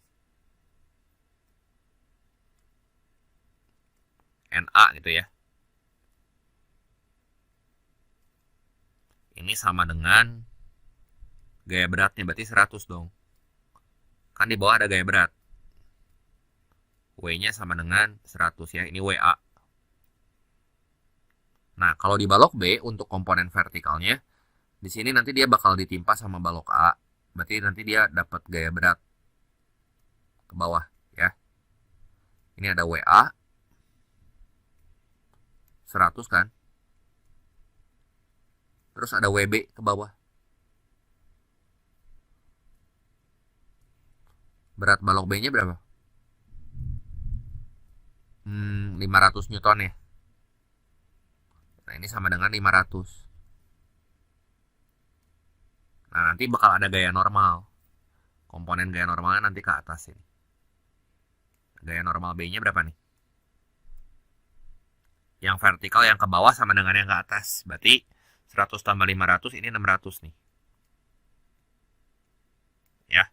NA gitu ya. Ini sama dengan gaya beratnya, berarti 100 dong. Kan di bawah ada gaya berat. W-nya sama dengan 100 ya. Ini WA. Nah, kalau di balok B untuk komponen vertikalnya, di sini nanti dia bakal ditimpa sama balok A. Berarti nanti dia dapat gaya berat ke bawah ya. Ini ada WA 100 kan. Terus ada WB ke bawah. Berat balok B-nya berapa? 500 Newton ya. Nah, ini sama dengan 500. Nah, nanti bakal ada gaya normal. Komponen gaya normalnya nanti ke atas ini. Gaya normal B-nya berapa nih? Yang vertikal yang ke bawah sama dengan yang ke atas. Berarti 100 tambah 500 ini 600 nih. Ya.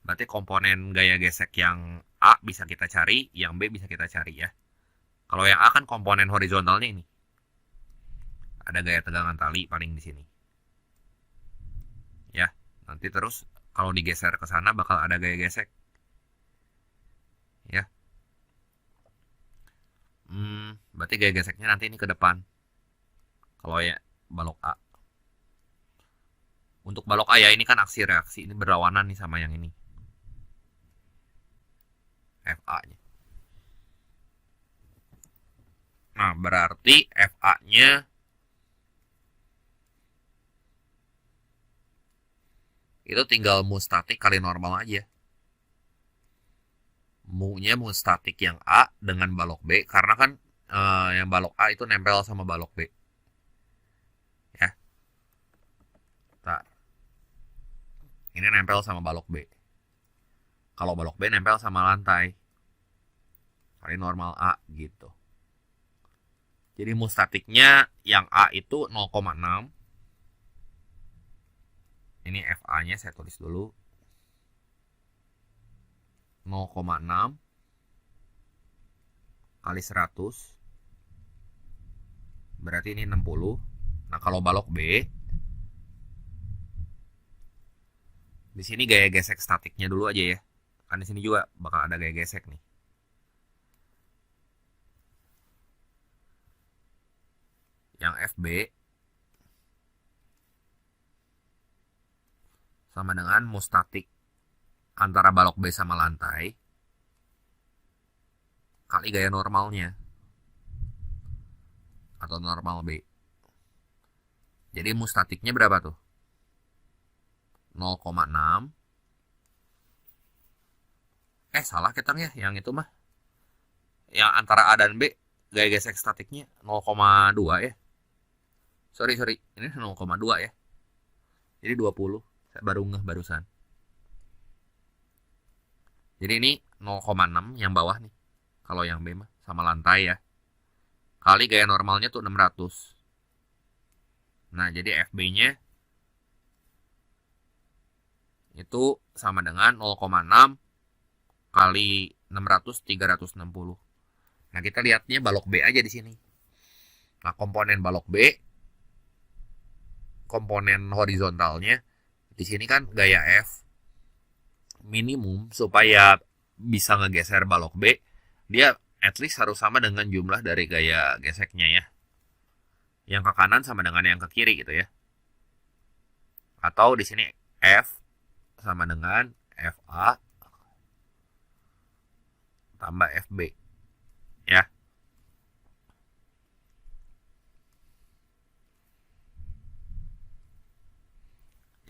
Berarti komponen gaya gesek yang A bisa kita cari, yang B bisa kita cari ya. Kalau yang A kan komponen horizontalnya ini. Ada gaya tegangan tali paling di sini. Ya, nanti terus kalau digeser ke sana bakal ada gaya gesek. Ya. Berarti gaya geseknya nanti ini ke depan. Kalau ya balok A. Untuk balok A ya ini kan aksi reaksi, ini berlawanan nih sama yang ini. FA-nya. Nah, berarti FA-nya itu tinggal mu statik kali normal aja. Mu-nya mu statik yang A dengan balok B, karena kan yang balok A itu nempel sama balok B. Ya. Nah, ini nempel sama balok B. Kalau balok B nempel sama lantai. Kali normal A gitu. Jadi mu statiknya yang A itu 0,6. Ini FA-nya saya tulis dulu. 0,6 kali 100. Berarti ini 60. Nah, kalau balok B, di sini gaya gesek statiknya dulu aja ya. Kan di sini juga bakal ada gaya gesek nih. Yang FB sama dengan mu statik antara balok B sama lantai kali gaya normalnya atau normal B. Jadi mu statiknya berapa tuh? 0,6. Salah ketangnya, yang itu mah. Yang antara A dan B gaya gesek statiknya 0,2 ya. Sorry, ini 0,2 ya. Jadi 20. Saya baru ngeh barusan. Jadi ini 0,6 yang bawah nih. Kalau yang B mah sama lantai ya. Kali gaya normalnya tuh 600. Nah, jadi FB-nya itu sama dengan 0,6 kali 600, 360. Nah, kita lihatnya balok B aja di sini. Nah, komponen balok B, komponen horizontalnya di sini kan gaya F minimum supaya bisa ngegeser balok B, dia at least harus sama dengan jumlah dari gaya geseknya ya. Yang ke kanan sama dengan yang ke kiri gitu ya. Atau di sini F sama dengan FA tambah FB ya.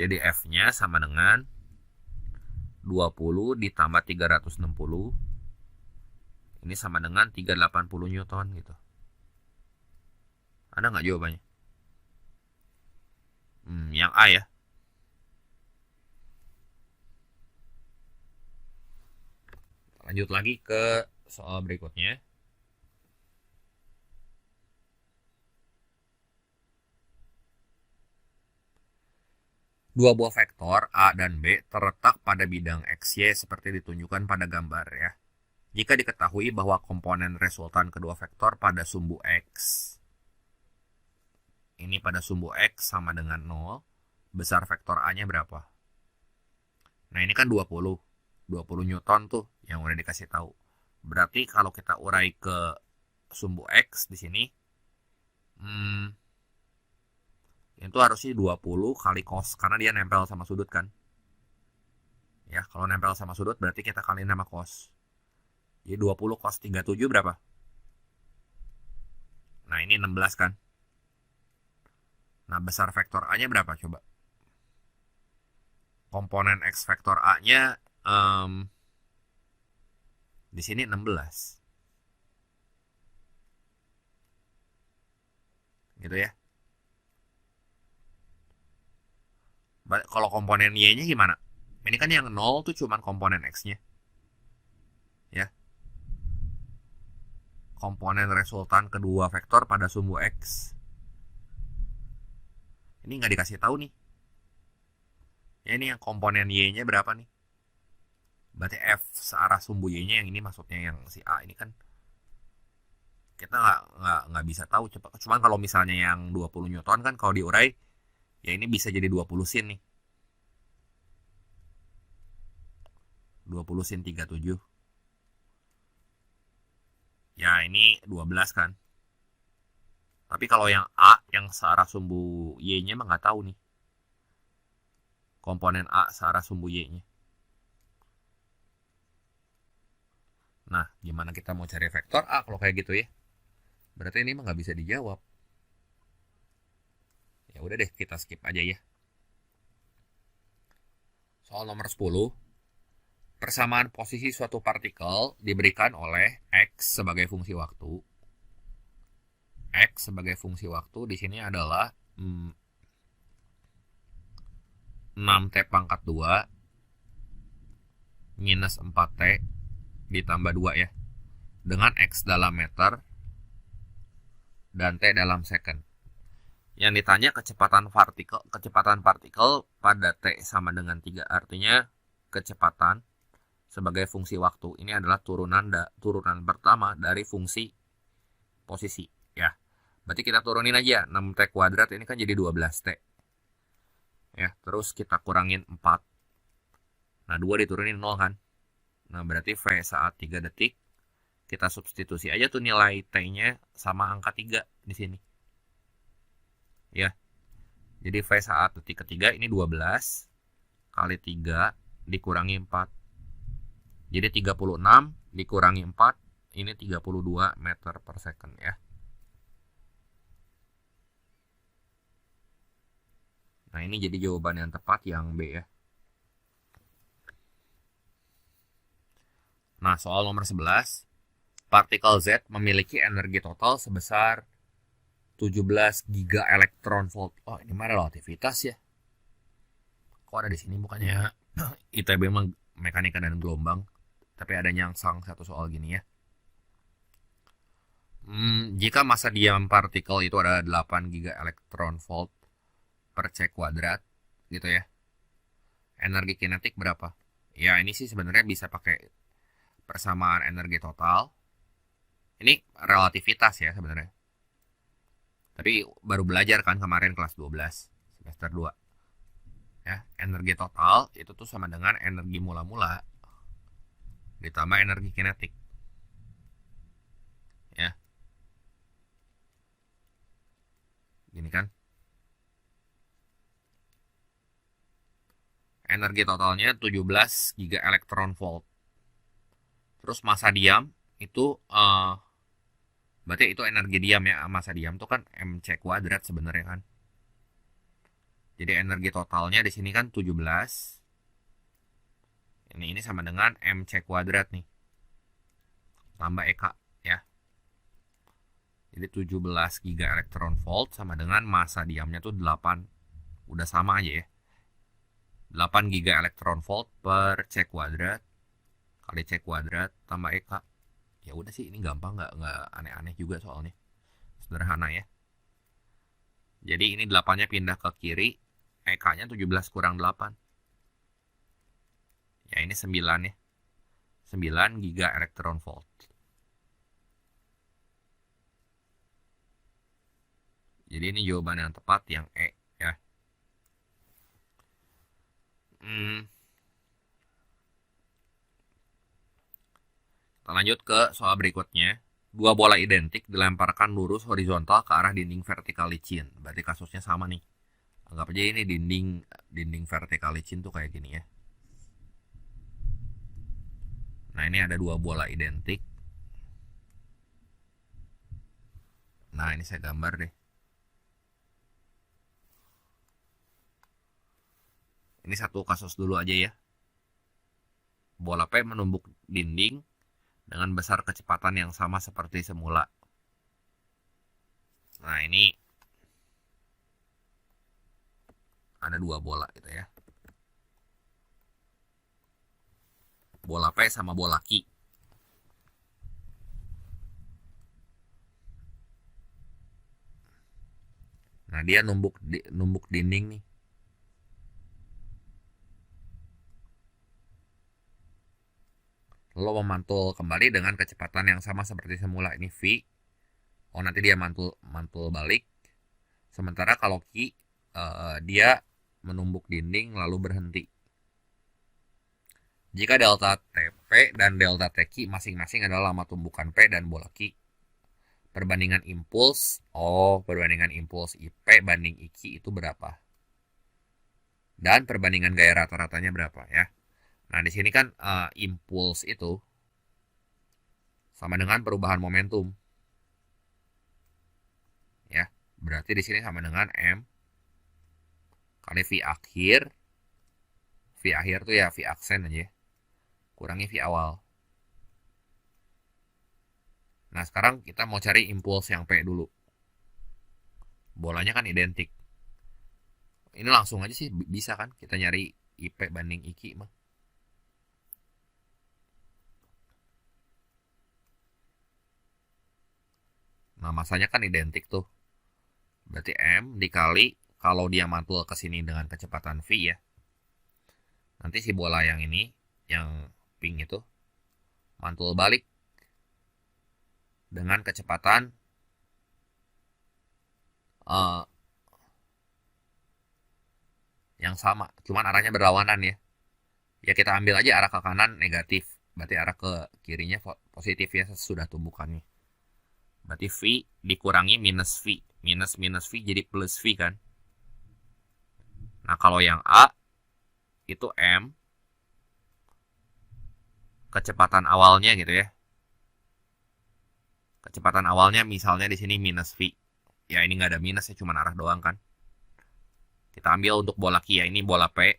Jadi F-nya sama dengan 20 ditambah 360. Ini sama dengan 380 Newton gitu. Ada nggak jawabannya? Yang A ya. Lanjut lagi ke soal berikutnya. Dua buah vektor A dan B terletak pada bidang XY seperti ditunjukkan pada gambar ya. Jika diketahui bahwa komponen resultan kedua vektor pada sumbu X, ini pada sumbu X sama dengan 0, besar vektor A-nya berapa? Nah ini kan 20 Newton tuh yang udah dikasih tahu. Berarti kalau kita urai ke sumbu X di sini, itu harusnya 20 kali cos, karena dia nempel sama sudut kan. Ya, kalau nempel sama sudut berarti kita kaliin sama cos. Jadi 20 cos 37 berapa? Nah, ini 16 kan. Nah, besar vektor A-nya berapa coba? Komponen X vektor A-nya di sini 16. Gitu ya. Kalau komponen Y-nya gimana? Ini kan yang 0 tuh cuma komponen X-nya. Ya. Komponen resultan kedua vektor pada sumbu X. Ini nggak dikasih tahu nih. Ya ini yang komponen Y-nya berapa nih? Berarti F searah sumbu Y-nya yang ini maksudnya yang si A ini kan kita nggak bisa tahu. Cuman kalau misalnya yang 20 Newton kan kalau diurai ya ini bisa jadi 20 sin nih. 20 sin 37. Ya ini 12 kan. Tapi kalau yang A yang searah sumbu Y-nya mah nggak tahu nih. Komponen A searah sumbu Y-nya. Nah, gimana kita mau cari vektor A kalau kayak gitu ya? Berarti ini mah nggak bisa dijawab. Ya udah deh, kita skip aja ya. Soal nomor 10. Persamaan posisi suatu partikel diberikan oleh X sebagai fungsi waktu. X sebagai fungsi waktu di sini adalah 6T pangkat 2 minus 4T ditambah 2 ya. Dengan X dalam meter dan T dalam second. Yang ditanya kecepatan partikel pada T sama dengan 3. Artinya kecepatan sebagai fungsi waktu ini adalah turunan pertama dari fungsi posisi ya. Berarti kita turunin aja 6T kuadrat ini kan jadi 12T. Ya, terus kita kurangin 4. Nah, 2 diturunin 0 kan. Nah, berarti V saat 3 detik kita substitusi aja tuh nilai T-nya sama angka 3 di sini. Ya. Jadi V saat detik ketiga ini 12 kali 3 dikurangi 4. Jadi 36 dikurangi 4 ini 32 meter per second ya. Nah, ini jadi jawaban yang tepat yang B ya. Nah, soal nomor 11. Partikel Z memiliki energi total sebesar 17 giga elektron volt. Oh, ini mah relativitas ya. Kok ada di sini bukannya ITB mekanika dan gelombang, tapi ada nyangsang satu soal gini ya. Jika massa diam partikel itu ada 8 giga elektron volt per C kuadrat gitu ya. Energi kinetik berapa? Ya, ini sih sebenarnya bisa pakai persamaan energi total. Ini relativitas ya sebenarnya. Tapi baru belajar kan kemarin kelas 12 semester 2. Ya, energi total itu tuh sama dengan energi mula-mula ditambah energi kinetik. Ya. Gini kan? Energi totalnya 17 giga elektron volt. Terus massa diam itu berarti itu energi diam ya. Massa diam itu kan mc kuadrat sebenarnya kan. Jadi energi totalnya di sini kan 17. Ini sama dengan mc kuadrat nih. Tambah EK ya. Jadi 17 giga elektron volt sama dengan massa diamnya tuh 8. Udah sama aja ya. 8 giga elektron volt per C kuadrat kali C kuadrat tambah EK. Ya udah sih, ini gampang, nggak aneh-aneh juga soalnya. Sederhana ya. Jadi ini 8-nya pindah ke kiri. EK-nya 17 kurang 8. Ya ini 9 ya. 9 giga elektron volt. Jadi ini jawaban yang tepat yang E ya. Kita lanjut ke soal berikutnya. Dua bola identik dilemparkan lurus horizontal ke arah dinding vertikal licin. Berarti kasusnya sama nih. Anggap aja ini dinding vertikal licin tuh kayak gini ya. Nah ini ada dua bola identik. Nah ini saya gambar deh. Ini satu kasus dulu aja ya. Bola P menumbuk dinding dengan besar kecepatan yang sama seperti semula. Nah ini ada dua bola gitu ya. Bola P sama bola Q. Nah dia numbuk dinding nih. Lalu memantul kembali dengan kecepatan yang sama seperti semula. Ini V. Oh nanti dia mantul balik. Sementara kalau Q dia menumbuk dinding lalu berhenti. Jika delta TP dan delta TQ masing-masing adalah lama tumbukan P dan bola Q, perbandingan impuls IP banding IQ itu berapa? Dan perbandingan gaya rata-ratanya berapa ya? Nah, di sini kan impuls itu sama dengan perubahan momentum. Ya, berarti di sini sama dengan M kali V akhir. V akhir tuh ya V aksen aja. Kurangi V awal. Nah, sekarang kita mau cari impuls yang P dulu. Bolanya kan identik. Ini langsung aja sih bisa kan kita nyari IP banding IQ mah. Nah, masanya kan identik tuh. Berarti M dikali kalau dia mantul ke sini dengan kecepatan V ya. Nanti si bola yang ini, yang pink itu, mantul balik dengan kecepatan yang sama. Cuman arahnya berlawanan ya. Ya kita ambil aja arah ke kanan negatif. Berarti arah ke kirinya positif ya sesudah tumbukannya. Berarti V dikurangi minus V. Minus V jadi plus V kan. Nah kalau yang A itu M kecepatan awalnya gitu ya. Kecepatan awalnya misalnya di sini minus V. Ya ini nggak ada minus ya, cuma arah doang kan. Kita ambil untuk bola Q ya, ini bola P,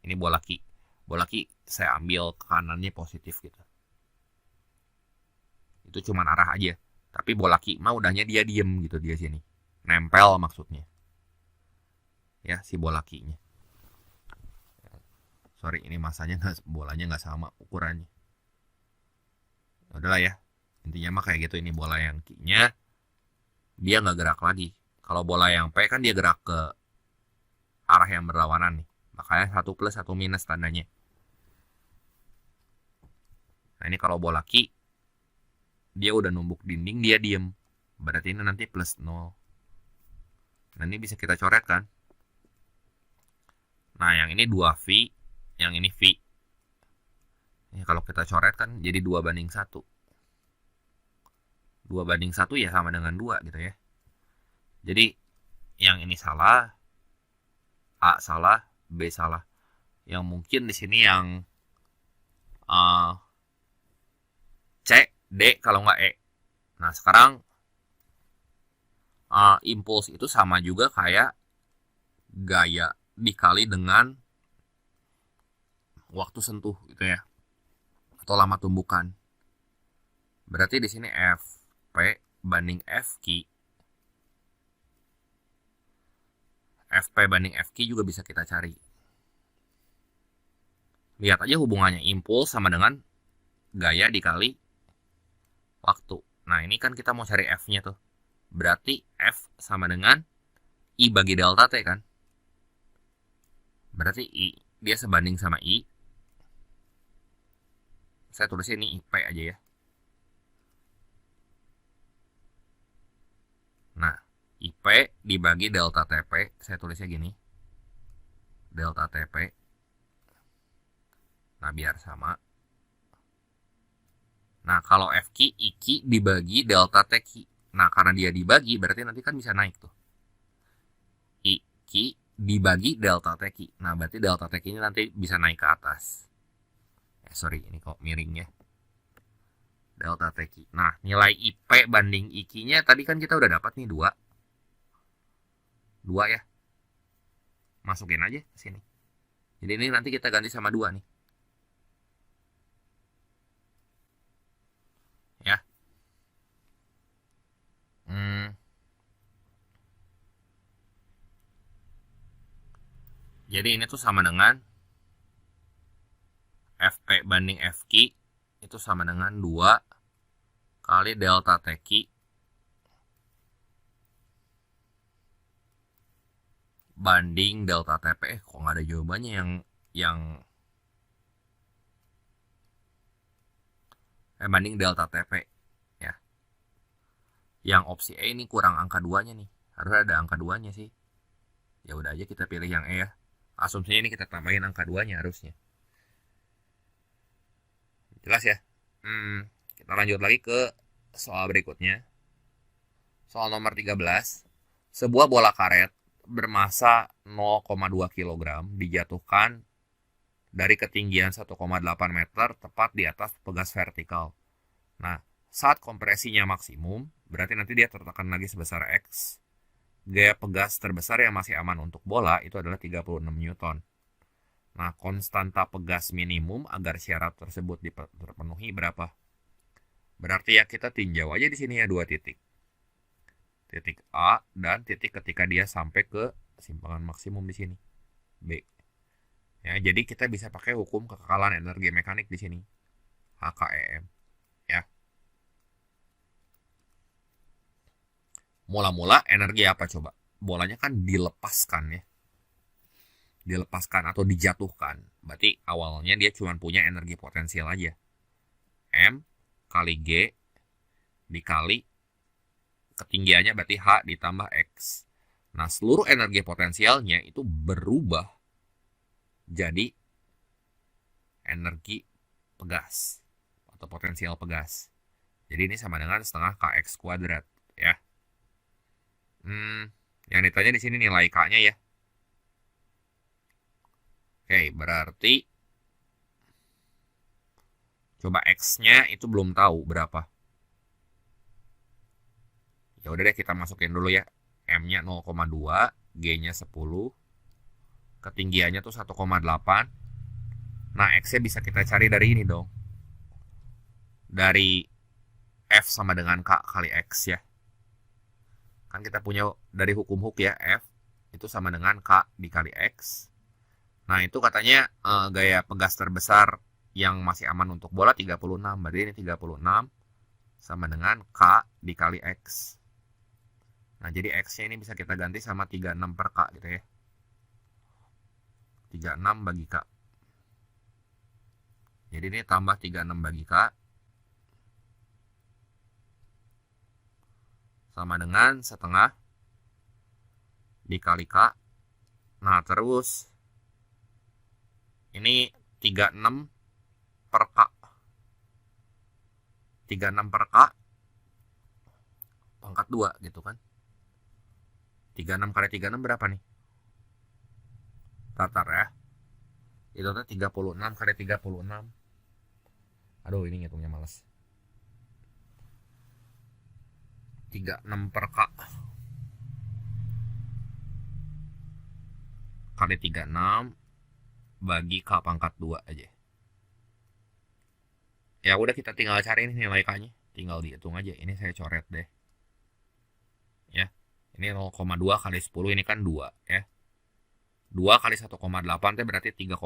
ini bola Q. Bola Q saya ambil ke kanannya positif gitu. Itu cuma arah aja. Tapi bola Q mah udahnya dia diem gitu dia sini. Nempel maksudnya. Ya si bola Q-nya. Sorry ini masanya bolanya nggak sama ukurannya. Udahlah ya. Intinya mah kayak gitu, ini bola yang Q-nya dia nggak gerak lagi. Kalau bola yang P kan dia gerak ke arah yang berlawanan nih. Makanya 1 plus 1 minus tandanya. Nah ini kalau bola Q dia udah numbuk dinding, dia diem. Berarti ini nanti plus 0. Nah ini bisa kita coret kan. Nah yang ini 2V, yang ini V. Ini kalau kita coret kan jadi 2:1. 2:1 ya sama dengan 2 gitu ya. Jadi yang ini salah, A salah, B salah. Yang mungkin di sini yang C, D kalau nggak E. Nah sekarang impuls itu sama juga kayak gaya dikali dengan waktu sentuh gitu ya, atau lama tumbukan. Berarti di sini FP banding FQ, FP banding FQ juga bisa kita cari. Lihat aja hubungannya, impuls sama dengan gaya dikali waktu. Nah ini kan kita mau cari F-nya tuh. Berarti F sama dengan I bagi delta T kan. Berarti I, dia sebanding sama I. Saya tulisnya ini IP aja ya. Nah, IP dibagi delta TP, saya tulisnya gini. Delta TP. Nah, biar sama. Nah, kalau FQ, IQ dibagi delta TQ. Nah, karena dia dibagi, berarti nanti kan bisa naik tuh. IQ dibagi delta TQ. Nah, berarti delta TQ ini nanti bisa naik ke atas. Sorry, ini kok miring ya. Delta TQ. Nah, nilai IP banding IQ-nya tadi kan kita udah dapat nih 2. 2 ya. Masukin aja ke sini. Jadi ini nanti kita ganti sama 2 nih. Ya. Jadi ini tuh sama dengan FP banding FQ itu sama dengan 2 kali delta TQ banding delta TP. Kok nggak ada jawabannya yang banding delta TP ya. Yang opsi E ini kurang angka 2-nya nih. Harus ada angka 2-nya sih. Ya udah aja kita pilih yang E ya. Asumsinya ini kita tambahin angka 2-nya harusnya. Jelas ya? Kita lanjut lagi ke soal berikutnya. Soal nomor 13. Sebuah bola karet bermasa 0,2 kg dijatuhkan dari ketinggian 1,8 meter tepat di atas pegas vertikal. Nah, saat kompresinya maksimum, berarti nanti dia tertekan lagi sebesar X. Gaya pegas terbesar yang masih aman untuk bola itu adalah 36 Newton. Nah, konstanta pegas minimum agar syarat tersebut terpenuhi berapa? Berarti ya kita tinjau aja di sini ya 2 titik. Titik A dan titik ketika dia sampai ke simpangan maksimum di sini. B. Ya, jadi kita bisa pakai hukum kekekalan energi mekanik di sini. HKEM. Ya. Mula-mula energi apa coba? Bolanya kan dilepaskan ya. Dilepaskan atau dijatuhkan. Berarti awalnya dia cuma punya energi potensial aja. M kali G dikali ketinggiannya berarti H ditambah X. Nah, seluruh energi potensialnya itu berubah jadi energi pegas atau potensial pegas. Jadi ini sama dengan setengah KX kuadrat ya. Yang ditanya di sini nilai K-nya ya. Oke, berarti coba X-nya itu belum tahu berapa. Ya udah deh kita masukin dulu ya. M-nya 0,2, G-nya 10. Ketinggiannya tuh 1,8. Nah, X-nya bisa kita cari dari ini dong. Dari F sama dengan K kali X ya. Kan kita punya dari hukum Hooke ya, F itu sama dengan K dikali X. Nah, itu katanya gaya pegas terbesar yang masih aman untuk bola 36. Berarti ini 36 sama dengan K dikali X. Nah, jadi X-nya ini bisa kita ganti sama 36 per K gitu ya. 36 bagi K. Jadi ini tambah 36 bagi K. Sama dengan setengah dikali K. Nah, terus ini 36 per K. 36 per K pangkat 2 gitu kan. 36 kali 36 berapa nih? Tatar ya. Itu tuh 36 kali 36. Aduh, ini ngitungnya males. 36 per K kali 36 bagi K pangkat 2 aja. Ya udah, kita tinggal cari ini nilai K-nya. Tinggal dihitung aja. Ini saya coret deh. Ya. Ini 0,2 kali 10 ini kan 2 ya. 2 kali 1,8 itu berarti 3,6.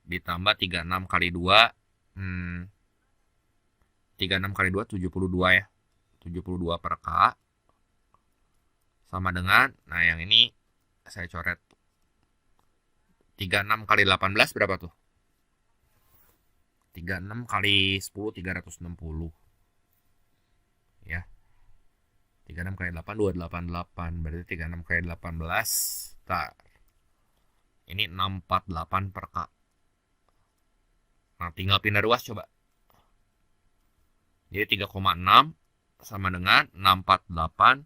Ditambah 36 kali 2 36 kali 2 72 ya. 72 per K sama dengan, nah yang ini saya coret 36 kali 18 berapa tuh? 36 kali 10 360 ya. 36 kali 8 288 berarti 36 kali 18 tar. Ini 648 per K. Nah, tinggal pindah ruas coba. Jadi 3,6 sama dengan 648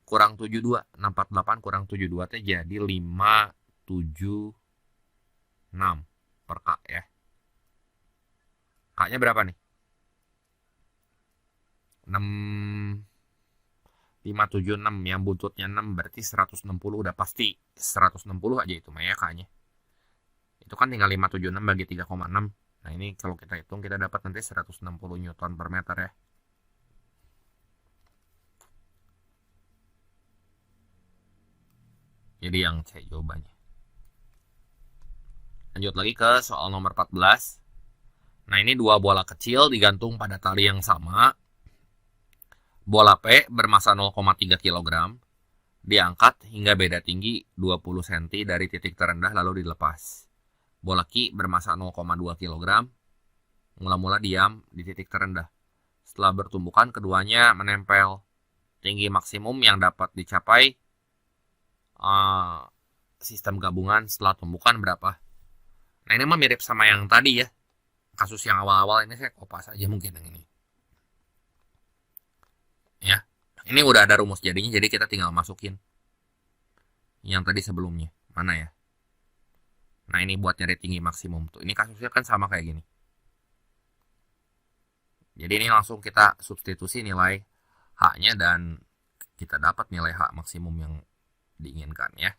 kurang 72. 648 kurang 72 teh jadi 576 per K ya. K-nya berapa nih? 576 yang buntutnya 6 berarti 160 udah pasti 160 aja itu Maya K-nya. Itu kan tinggal 576 bagi 3,6. Nah, ini kalau kita hitung kita dapat nanti 160 Newton per meter ya. Jadi yang C jawabannya. Lanjut lagi ke soal nomor 14. Nah, ini dua bola kecil digantung pada tali yang sama. Bola P bermasa 0,3 kg diangkat hingga beda tinggi 20 cm dari titik terendah lalu dilepas. Bola Q bermasa 0,2 kg mula-mula diam di titik terendah. Setelah bertumbukan keduanya menempel. Tinggi maksimum yang dapat dicapai sistem gabungan setelah tumbukan berapa? Nah, ini mah mirip sama yang tadi ya. Kasus yang awal-awal ini saya kopas aja mungkin yang ini. Ya, ini udah ada rumus jadinya, jadi kita tinggal masukin yang tadi sebelumnya. Mana ya? Nah, ini buat nyari tinggi maksimum tuh. Ini kasusnya kan sama kayak gini. Jadi ini langsung kita substitusi nilai H-nya dan kita dapat nilai H maksimum yang diinginkan ya.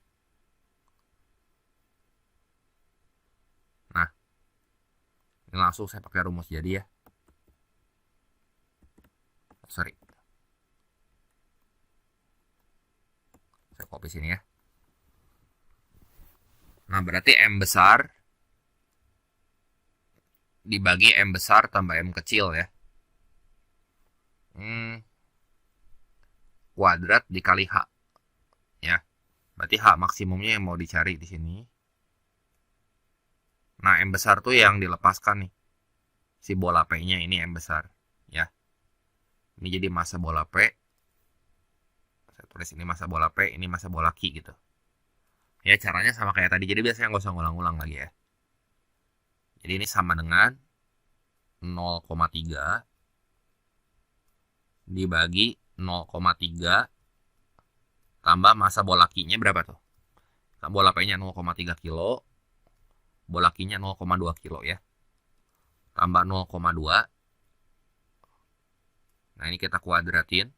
Nah, ini langsung saya pakai rumus jadi ya. Sorry. Saya copy sini ya. Nah, berarti M besar dibagi M besar tambah M kecil ya. Kuadrat dikali H. Ya. Berarti H maksimumnya yang mau dicari di sini. Nah, M besar tuh yang dilepaskan nih. Si bola P-nya ini M besar. Ya. Ini jadi massa bola P. Saya tulis ini massa bola P, ini massa bola Q gitu. Ya, caranya sama kayak tadi. Jadi biasanya nggak usah ngulang-ulang lagi ya. Jadi ini sama dengan 0,3 dibagi 0,3 tambah massa bola Q-nya berapa tuh? Bola P-nya 0,3 kilo, bola Q-nya 0,2 kilo ya. Tambah 0,2. Nah, ini kita kuadratin.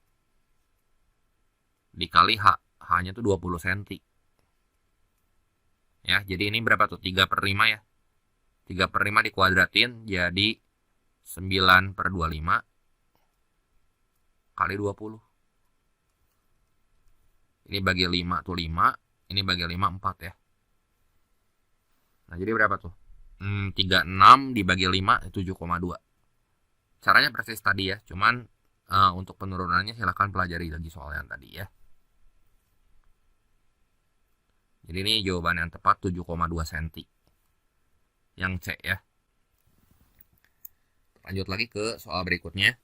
Dikali H. H-nya tuh 20 cm. Ya, jadi ini berapa tuh? 3/5 ya. 3/5 dikuadratin jadi 9/25 kali 20. Ini bagi 5 tuh 5. Ini bagi 5 4 ya. Nah, jadi berapa tuh? 36 dibagi 5 7,2. Caranya persis tadi ya. Cuman untuk penurunannya silahkan pelajari lagi soal yang tadi ya. Jadi ini jawaban yang tepat 7,2 cm. Yang C ya. Lanjut lagi ke soal berikutnya.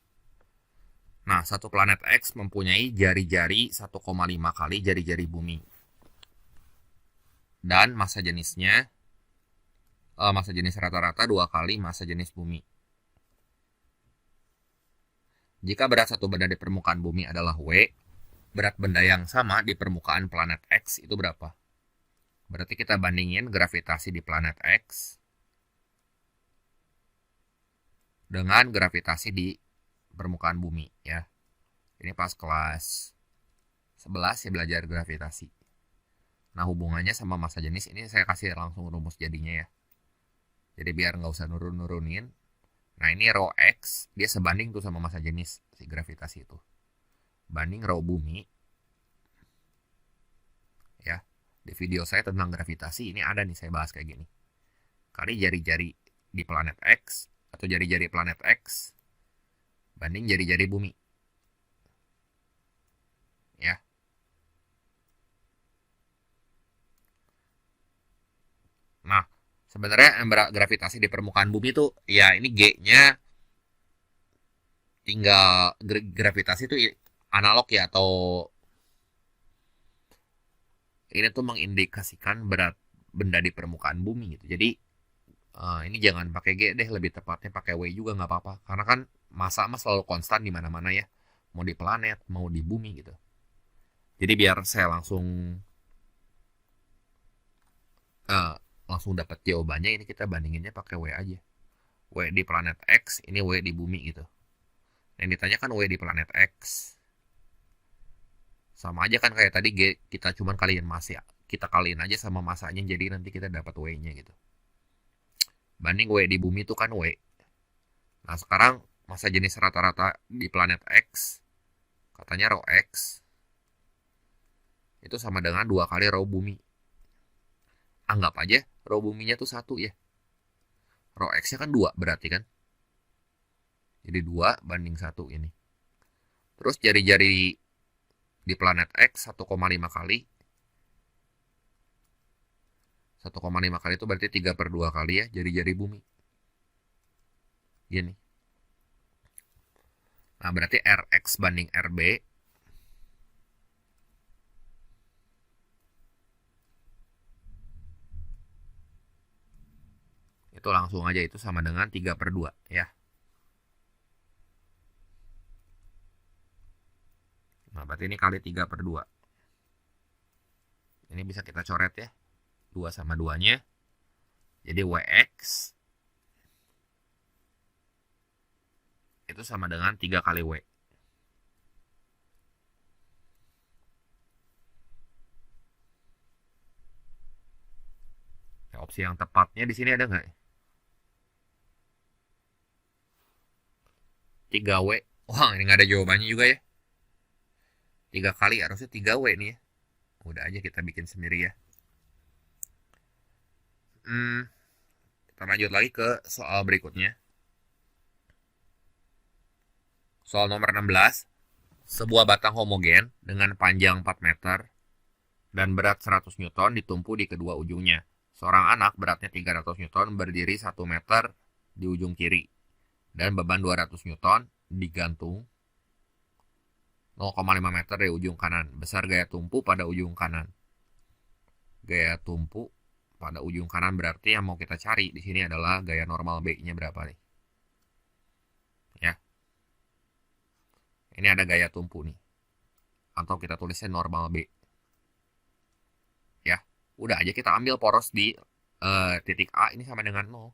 Nah, satu planet X mempunyai jari-jari 1,5 kali jari-jari bumi. Dan massa jenisnya, massa jenis rata-rata 2 kali massa jenis bumi. Jika berat satu benda di permukaan bumi adalah W, berat benda yang sama di permukaan planet X itu berapa? Berarti kita bandingin gravitasi di planet X dengan gravitasi di permukaan bumi ya. Ini pas kelas 11 ya belajar gravitasi. Nah, hubungannya sama massa jenis ini saya kasih langsung rumus jadinya ya. Jadi biar nggak usah nurunin. Nah, ini rho X dia sebanding tuh sama massa jenis si gravitasi itu. Banding rho bumi. Ya. Di video saya tentang gravitasi ini ada nih saya bahas kayak gini. Kali jari-jari di planet X atau jari-jari planet X banding jari-jari bumi. Ya. Sebenarnya gravitasi di permukaan bumi tuh ya ini G-nya tinggal gravitasi itu analog ya, atau ini tuh mengindikasikan berat benda di permukaan bumi gitu. Jadi ini jangan pakai G deh, lebih tepatnya pakai W juga nggak apa-apa. Karena kan masa mah selalu konstan di mana-mana ya, mau di planet mau di bumi gitu. Jadi biar saya uh, langsung dapat jawabannya, ini kita bandinginnya pakai W aja. W di planet X, ini W di bumi gitu. Yang ditanyakan W di planet X. Sama aja kan kayak tadi G, kita cuman kaliin massa. Kita kaliin aja sama masanya, jadi nanti kita dapat W-nya gitu. Banding W di bumi itu kan W. Nah sekarang massa jenis rata-rata di planet X, katanya rho X, itu sama dengan 2 kali rho bumi. Anggap aja rho buminya tuh 1 ya. Rho X-nya kan 2 berarti kan. Jadi 2 banding 1 ini. Terus jari-jari di planet X 1,5 kali. 1,5 kali itu berarti 3/2 kali ya jari-jari bumi. Gini. Nah berarti Rx banding Rb itu langsung aja itu sama dengan 3/2 ya. Nah berarti ini kali 3/2. Ini bisa kita coret ya. 2 sama 2-nya. Jadi Wx itu sama dengan 3 kali W. Ya, opsi yang tepatnya di sini ada nggak? 3W. Wah, ini nggak ada jawabannya juga ya. 3 kali harusnya 3W nih ya. Udah aja kita bikin sendiri ya. Kita lanjut lagi ke soal berikutnya. Soal nomor 16. Sebuah batang homogen dengan panjang 4 meter dan berat 100 Newton ditumpu di kedua ujungnya. Seorang anak beratnya 300 Newton berdiri 1 meter di ujung kiri dan beban 200 Newton digantung 0,5 meter dari ujung kanan. Besar gaya tumpu pada ujung kanan. Gaya tumpu pada ujung kanan berarti yang mau kita cari di sini adalah gaya normal B-nya berapa nih. Ya. Ini ada gaya tumpu nih. Atau kita tulisnya normal B. Ya. Udah aja kita ambil poros di titik A ini sama dengan 0.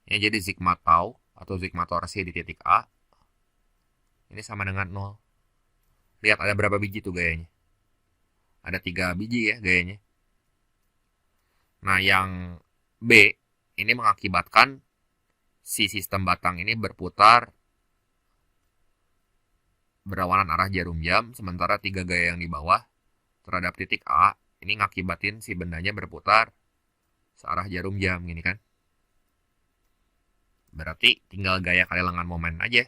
Ya, jadi sigma tau atau sigma torsi di titik A ini sama dengan 0. Lihat ada berapa biji tuh gayanya. Ada 3 biji ya gayanya. Nah yang B ini mengakibatkan si sistem batang ini berputar berlawanan arah jarum jam, sementara 3 gaya yang di bawah terhadap titik A ini ngakibatin si bendanya berputar searah jarum jam gini kan. Berarti tinggal gaya kali lengan momen aja.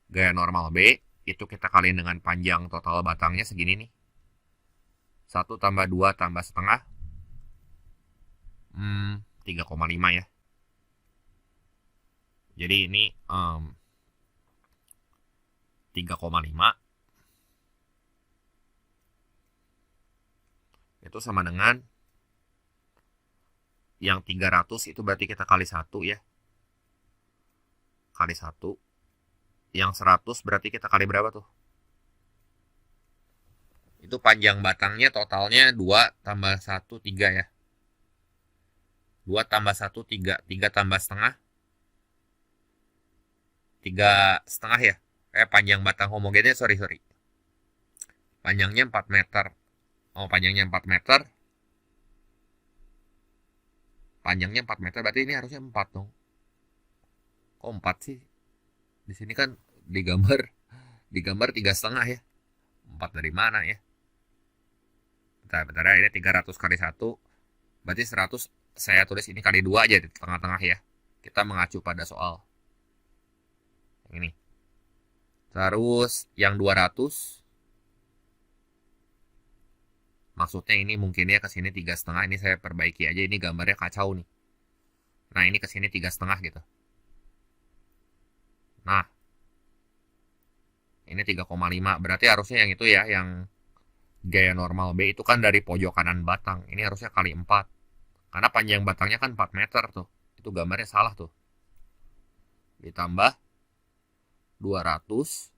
Gaya normal B itu kita kaliin dengan panjang total batangnya segini nih. 1 tambah 2 tambah setengah 3,5 ya. Jadi ini 3,5 itu sama dengan yang 300 itu berarti kita kali 1 ya. Kali 1. Yang 100 berarti kita kali berapa tuh? Itu panjang batangnya totalnya 2 tambah 1 3 ya. 2 tambah 1 3. 3 tambah setengah 3 setengah ya. Panjang batang homogennya sorry. Panjangnya 4 meter. Oh, panjangnya 4 meter. Panjangnya 4 meter berarti ini harusnya 4 dong. Kok 4 sih? Di sini kan digambar 3,5 ya. 4 dari mana ya? Bentar ya, ini 300 kali 1. Berarti 100 saya tulis ini kali 2 aja di tengah-tengah ya. Kita mengacu pada soal. Yang ini. Terus yang 200 Maksudnya ini mungkin ya kesini 3,5, ini saya perbaiki aja, ini gambarnya kacau nih. Nah ini kesini 3,5 gitu. Nah ini 3,5, berarti harusnya yang itu ya, yang gaya normal B itu kan dari pojok kanan batang, ini harusnya kali 4. Karena panjang batangnya kan 4 meter tuh. Itu gambarnya salah tuh. Ditambah 200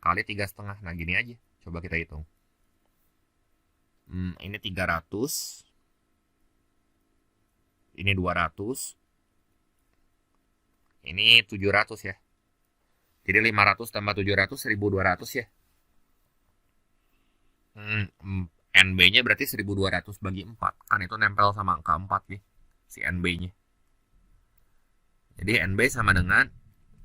kali 3,5. Nah gini aja. Coba kita hitung. Ini 300. Ini 200. Ini 700 ya. Jadi 500 tambah 700, 1.200 ya. NB-nya berarti 1.200 bagi 4. Kan itu nempel sama angka 4 nih. Si NB-nya. Jadi NB sama dengan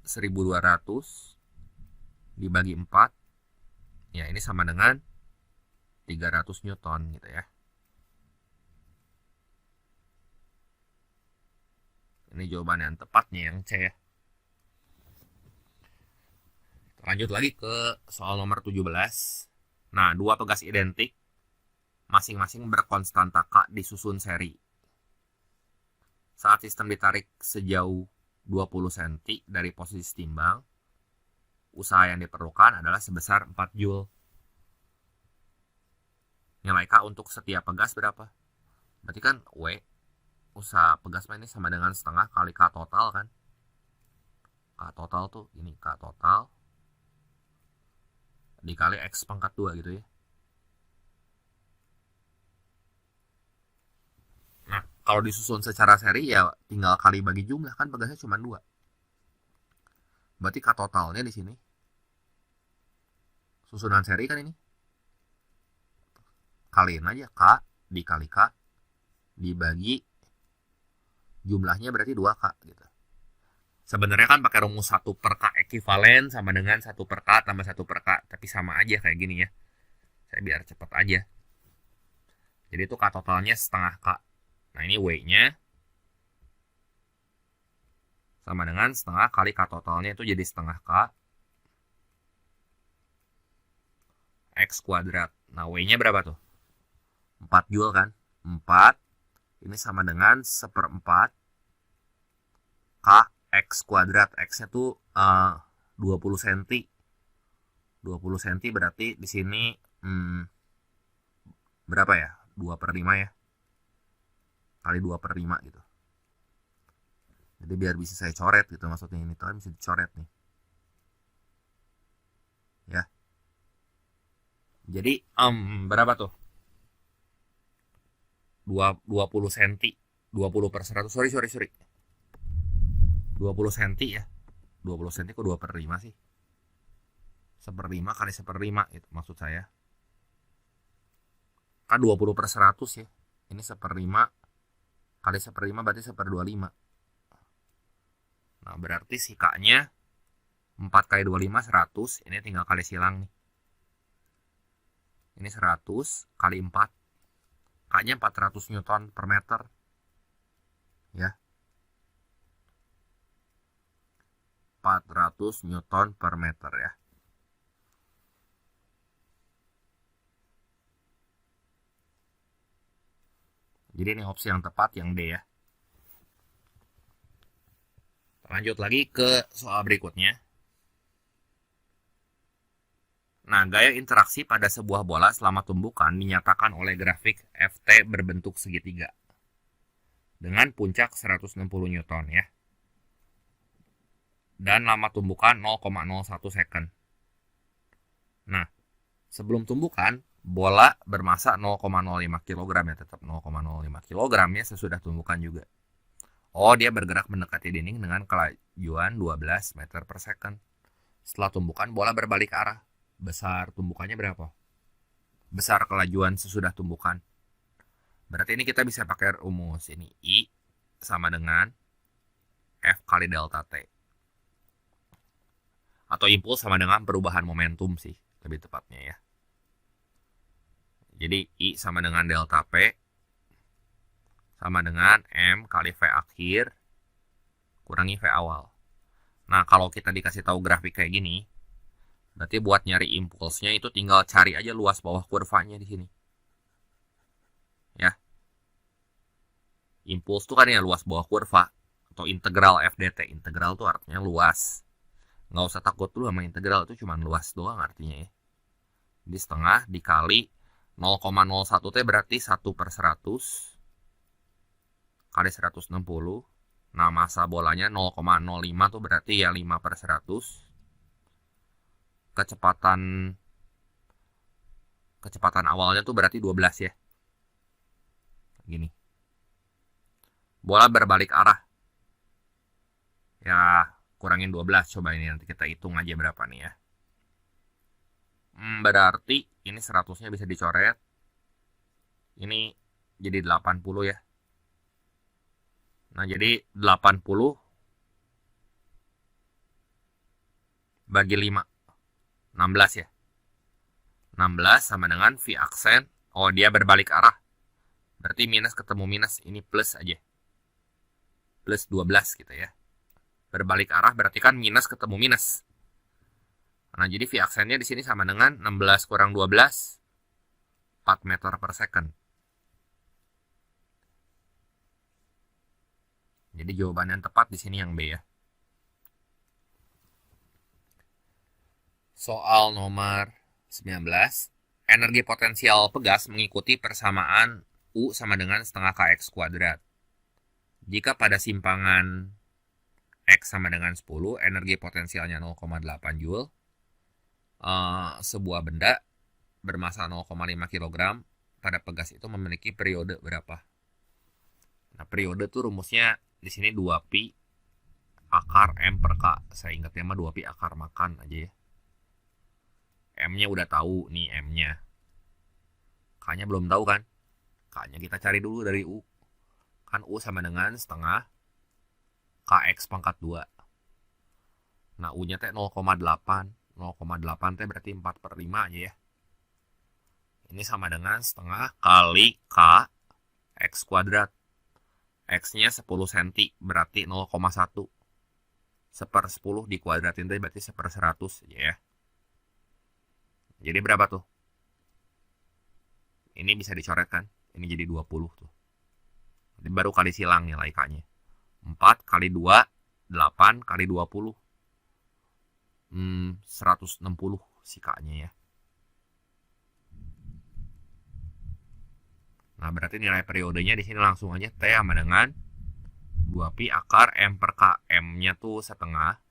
1.200 dibagi 4. Ya ini sama dengan 300 Newton gitu ya. Ini jawaban yang tepatnya yang C ya. Lanjut lagi ke soal nomor 17. Nah, dua pegas identik masing-masing berkonstanta K disusun seri. Saat sistem ditarik sejauh 20 cm dari posisi timbang, usaha yang diperlukan adalah sebesar 4 Joule. Nilai K untuk setiap pegas berapa? Berarti kan W, usaha pegas ini sama dengan setengah kali K total kan? K total tuh, ini K total dikali X pangkat 2 gitu ya. Nah, kalau disusun secara seri ya tinggal kali bagi jumlah, kan pegasnya cuma 2. Berarti K totalnya di sini. Susunan seri kan ini. Kaliin aja K dikali K dibagi jumlahnya berarti 2K gitu. Sebenarnya kan pakai rumus 1 per K ekivalen sama dengan 1 per K tambah 1 per K. Tapi sama aja kayak gini ya. Saya biar cepet aja. Jadi itu K totalnya setengah K. Nah ini W-nya sama dengan setengah kali K totalnya itu jadi setengah K X kuadrat. Nah W-nya berapa tuh? 4 Joule kan? 4. Ini sama dengan 1/4 K X kuadrat. X-nya tuh 20 cm. 20 cm berarti di sini berapa ya? 2/5 ya. Kali 2/5 gitu. Jadi biar bisa saya coret gitu, maksudnya ini tuh bisa dicoret nih. Ya. Jadi berapa tuh? 20 cm. 20 per 100. Sorry. 20 cm ya. 20 cm kok 2/5 sih? 1/5 kali 1/5 itu maksud saya. Kan 20 per 100 ya. Ini 1/5 kali 1/5 berarti 1/25. Nah berarti si K-nya 4 kali 25 100. Ini tinggal kali silang nih. Ini 100 kali 4. K-nya 400 Newton per meter. Ya. 400 Newton per meter ya. Jadi ini opsi yang tepat yang D ya. Lanjut lagi ke soal berikutnya. Nah, gaya interaksi pada sebuah bola selama tumbukan dinyatakan oleh grafik FT berbentuk segitiga dengan puncak 160 Newton ya. Dan lama tumbukan 0,01 second. Nah, sebelum tumbukan, bola bermasa 0,05 kg ya, tetap 0,05 kg ya sesudah tumbukan juga. Oh, dia bergerak mendekati dinding dengan kelajuan 12 meter per second. Setelah tumbukan, bola berbalik arah. Besar tumbukannya berapa? Besar kelajuan sesudah tumbukan. Berarti ini kita bisa pakai rumus ini. I sama dengan F kali delta T. Atau impuls sama dengan perubahan momentum sih, lebih tepatnya ya. Jadi I sama dengan delta P sama dengan M kali V akhir kurangi V awal. Nah, kalau kita dikasih tahu grafik kayak gini, berarti buat nyari impulsnya itu tinggal cari aja luas bawah kurvanya di sini. Impuls tuh kan ya luas bawah kurva atau integral FDT. Integral tuh artinya luas. Nggak usah takut dulu sama integral, itu cuma luas doang artinya ya. Di setengah dikali 0,01 T berarti 1 per 100 kali 160. Nah, masa bolanya 0,05 tuh berarti ya 5 per 100. Kecepatan awalnya tuh berarti 12 ya. Gini. Bola berbalik arah. Ya, kurangin 12. Coba ini nanti kita hitung aja berapa nih ya. Berarti ini 100-nya bisa dicoret. Ini jadi 80 ya. Nah, jadi 80 bagi 5. 16 ya. 16 sama dengan V aksen. Oh, dia berbalik arah. Berarti minus ketemu minus. Ini plus aja. Plus 12 gitu ya. Berbalik arah berarti kan minus ketemu minus. Nah, jadi V aksennya di sini sama dengan 16 kurang 12. 4 meter per second. Jadi jawaban yang tepat di sini yang B ya. Soal nomor 19. Energi potensial pegas mengikuti persamaan U sama dengan setengah KX kuadrat. Jika pada simpangan X sama dengan 10, energi potensialnya 0,8 Joule. Sebuah benda bermasa 0,5 kg pada pegas itu memiliki periode berapa? Nah, periode tuh rumusnya di sini 2pi akar M per K. Saya ingatnya mah 2pi akar makan aja ya. M-nya udah tahu nih M-nya. K-nya belum tahu kan? K-nya kita cari dulu dari U. Kan U sama dengan setengah KX pangkat 2. Nah, U-nya teh 0,8. 0,8 teh berarti 4 per 5 aja ya. Ini sama dengan setengah kali K X kuadrat. X-nya 10 cm berarti 0,1. 1/10 dikuadratin tadi berarti 1/100 aja ya. Jadi berapa tuh? Ini bisa dicoret kan? Ini jadi 20 tuh. Jadi baru kali silang nilai K-nya. 4 kali 2, 8 kali 20. 160 si K-nya ya. Nah, berarti nilai periodenya di sini langsung aja T sama dengan 2pi akar M per K. M-nya tuh setengah.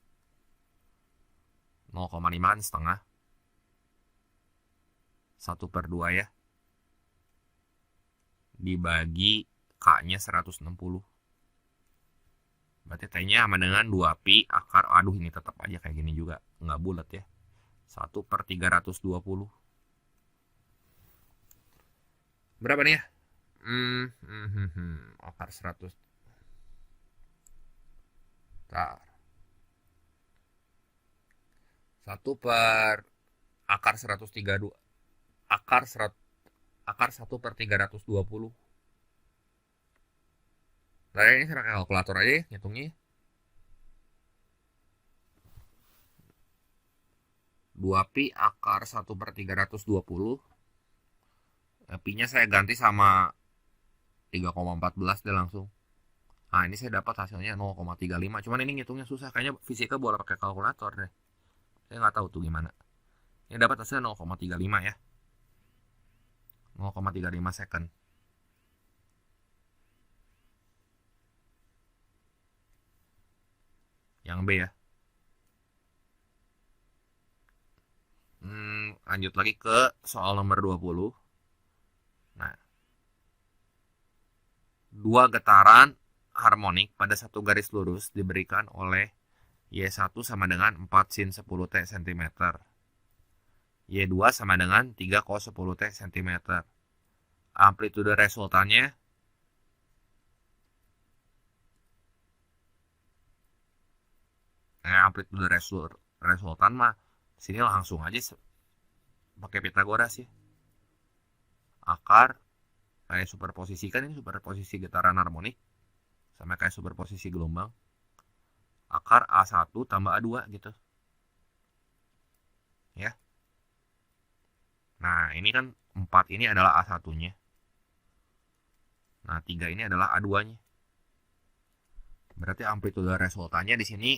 0,5 kan setengah. 1/2 ya. Dibagi K-nya 160. Berarti T-nya sama dengan 2pi akar. Aduh, ini tetap aja kayak gini juga. Nggak bulat ya. 1/320. Berapa nih ya? Akar 100. Bentar. 1 per akar 132. Akar 1/320. Nah, ini saya pakai kalkulator aja ya, ngitungnya. 2pi akar 1/320. Pi-nya saya ganti sama 3,14 deh langsung. Nah, ini saya dapat hasilnya 0,35. Cuman ini ngitungnya susah. Kayaknya fisika boleh pakai kalkulator deh. Saya nggak tahu tuh gimana. Ini dapat hasilnya 0,35 ya. 0,35 second. Yang B ya. Lanjut lagi ke soal nomor 20. Nah, dua getaran harmonik pada satu garis lurus diberikan oleh Y1 sama dengan 4 sin 10 T cm. Y2 sama dengan 3 cos 10 T cm. Amplitude resultannya amplitude resultan mah sini langsung aja pakai Pitagoras ya. Akar kayak superposisi, kan ini superposisi getaran harmonik sama kayak superposisi gelombang. Akar A1 tambah A2 gitu ya. Nah, ini kan 4 ini adalah A1 nya. Nah, 3 ini adalah A2-nya. Berarti amplitude resultannya di sini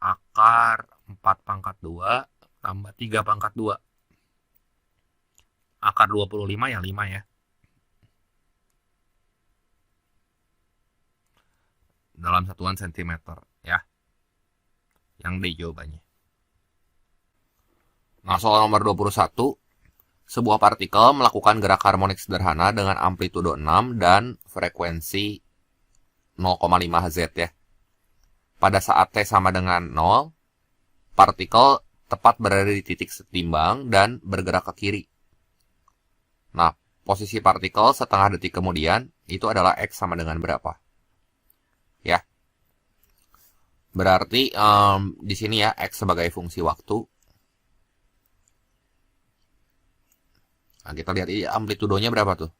akar 4 pangkat 2 tambah 3 pangkat 2. Akar 25 ya 5 ya. Dalam satuan sentimeter ya. Yang D jawabannya. Nah, soal nomor 21. Sebuah partikel melakukan gerak harmonik sederhana dengan amplitudo 6 dan frekuensi 0,5 Hz ya. Pada saat T sama dengan 0, partikel tepat berada di titik setimbang dan bergerak ke kiri. Nah, posisi partikel setengah detik kemudian itu adalah X sama dengan berapa? Ya. Berarti di sini ya X sebagai fungsi waktu. Nah, kita lihat ini amplitudonya berapa tuh?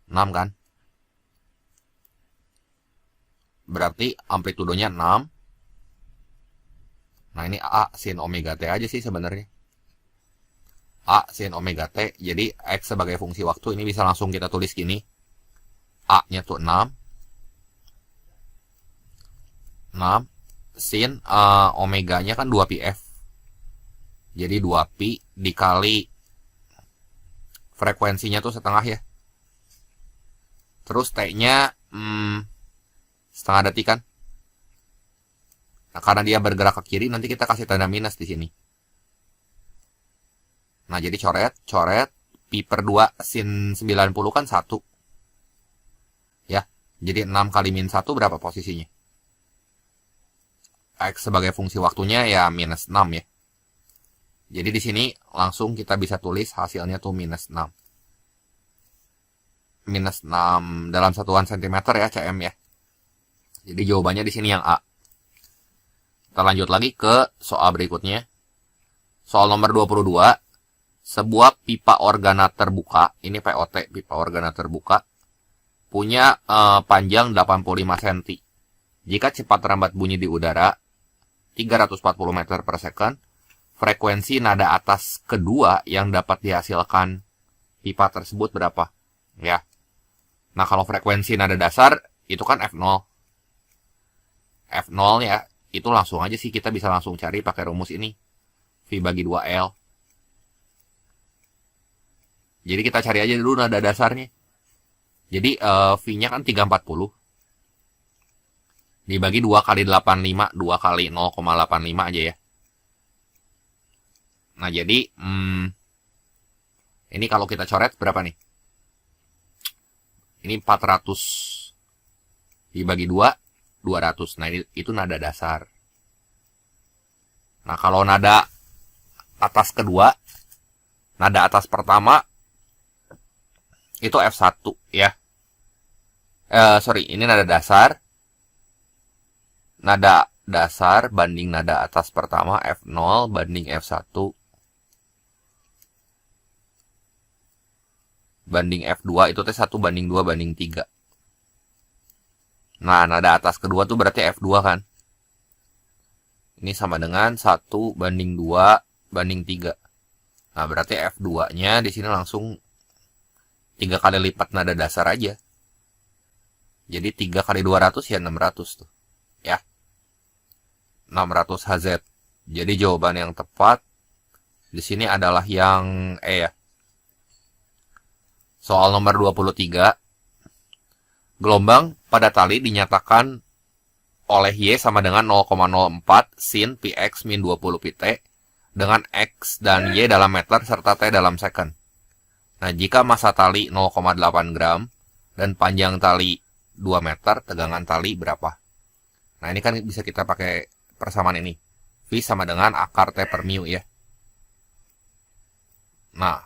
6 kan? Berarti amplitudonya 6. Nah, ini A sin omega T aja sih sebenarnya. A sin omega T. Jadi X sebagai fungsi waktu ini bisa langsung kita tulis gini. A-nya tuh 6. 6 sin omeganya kan 2πf. Jadi 2pi dikali frekuensinya tuh setengah ya. Terus T-nya setengah detik kan. Nah, karena dia bergerak ke kiri, nanti kita kasih tanda minus di sini. Nah, jadi coret, pi per 2 sin 90 kan 1. Ya, jadi 6 kali min 1 berapa posisinya? X sebagai fungsi waktunya ya minus 6 ya. Jadi di sini langsung kita bisa tulis hasilnya tuh minus 6. Minus 6 dalam satuan sentimeter ya, cm ya. Jadi jawabannya di sini yang A. Kita lanjut lagi ke soal berikutnya. Soal nomor 22. Sebuah pipa organa terbuka, ini POT, pipa organa terbuka, punya panjang 85 cm. Jika cepat rambat bunyi di udara 340 meter per second, frekuensi nada atas kedua yang dapat dihasilkan pipa tersebut berapa? Ya. Nah, kalau frekuensi nada dasar itu kan F0. F0 ya, itu langsung aja sih kita bisa langsung cari pakai rumus ini. V bagi 2L. Jadi kita cari aja dulu nada dasarnya. Jadi V-nya kan 340. Dibagi 2 kali 85, 2 kali 0,85 aja ya. Nah, jadi ini kalau kita coret berapa nih? Ini 400 dibagi 2, 200. Nah, itu nada dasar. Nah, kalau nada atas kedua, nada atas pertama itu F1 ya. Ini nada dasar. Nada dasar banding nada atas pertama F0 banding F1 banding F2 itu T1 banding 2 banding 3. Nah, nada atas kedua tuh berarti F2 kan. Ini sama dengan 1 banding 2 banding 3. Nah, berarti F2-nya di sini langsung 3 kali lipat nada dasar aja. Jadi 3 kali 200 ya 600 tuh. Ya. 600 Hz. Jadi jawaban yang tepat di sini adalah yang E ya. Soal nomor 23. Gelombang pada tali dinyatakan oleh Y sama dengan 0,04 sin Px min 20 Pt dengan X dan Y dalam meter serta T dalam second. Nah, jika massa tali 0,8 gram dan panjang tali 2 meter, tegangan tali berapa? Nah, ini kan bisa kita pakai persamaan ini. V sama dengan akar T per mu ya. Nah,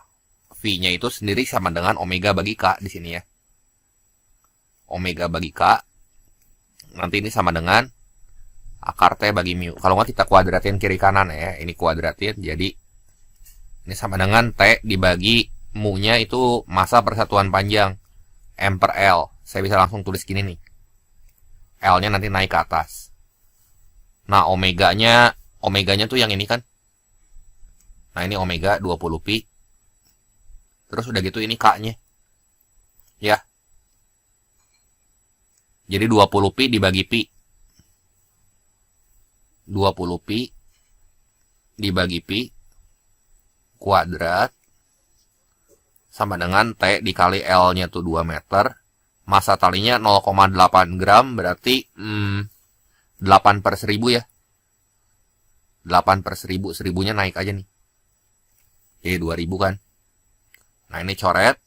V-nya itu sendiri sama dengan omega bagi K di sini ya. Omega bagi K. Nanti ini sama dengan akar T bagi mu. Kalau nggak kita kuadratin kiri kanan ya. Ini kuadratin, jadi ini sama dengan T dibagi mu-nya itu massa persatuan panjang. M per L. Saya bisa langsung tulis gini nih. L-nya nanti naik ke atas. Nah, omeganya tuh yang ini kan. Nah, ini omega 20 pi. Terus udah gitu ini K-nya. Ya. Jadi 20 pi dibagi pi. 20 pi dibagi pi kuadrat sama dengan T dikali L-nya tuh 2 meter. Masa talinya 0,8 gram berarti 8 per 1000 ya. 8 per 1000. 1000-nya naik aja nih. Jadi 2000 kan. Nah ini coret.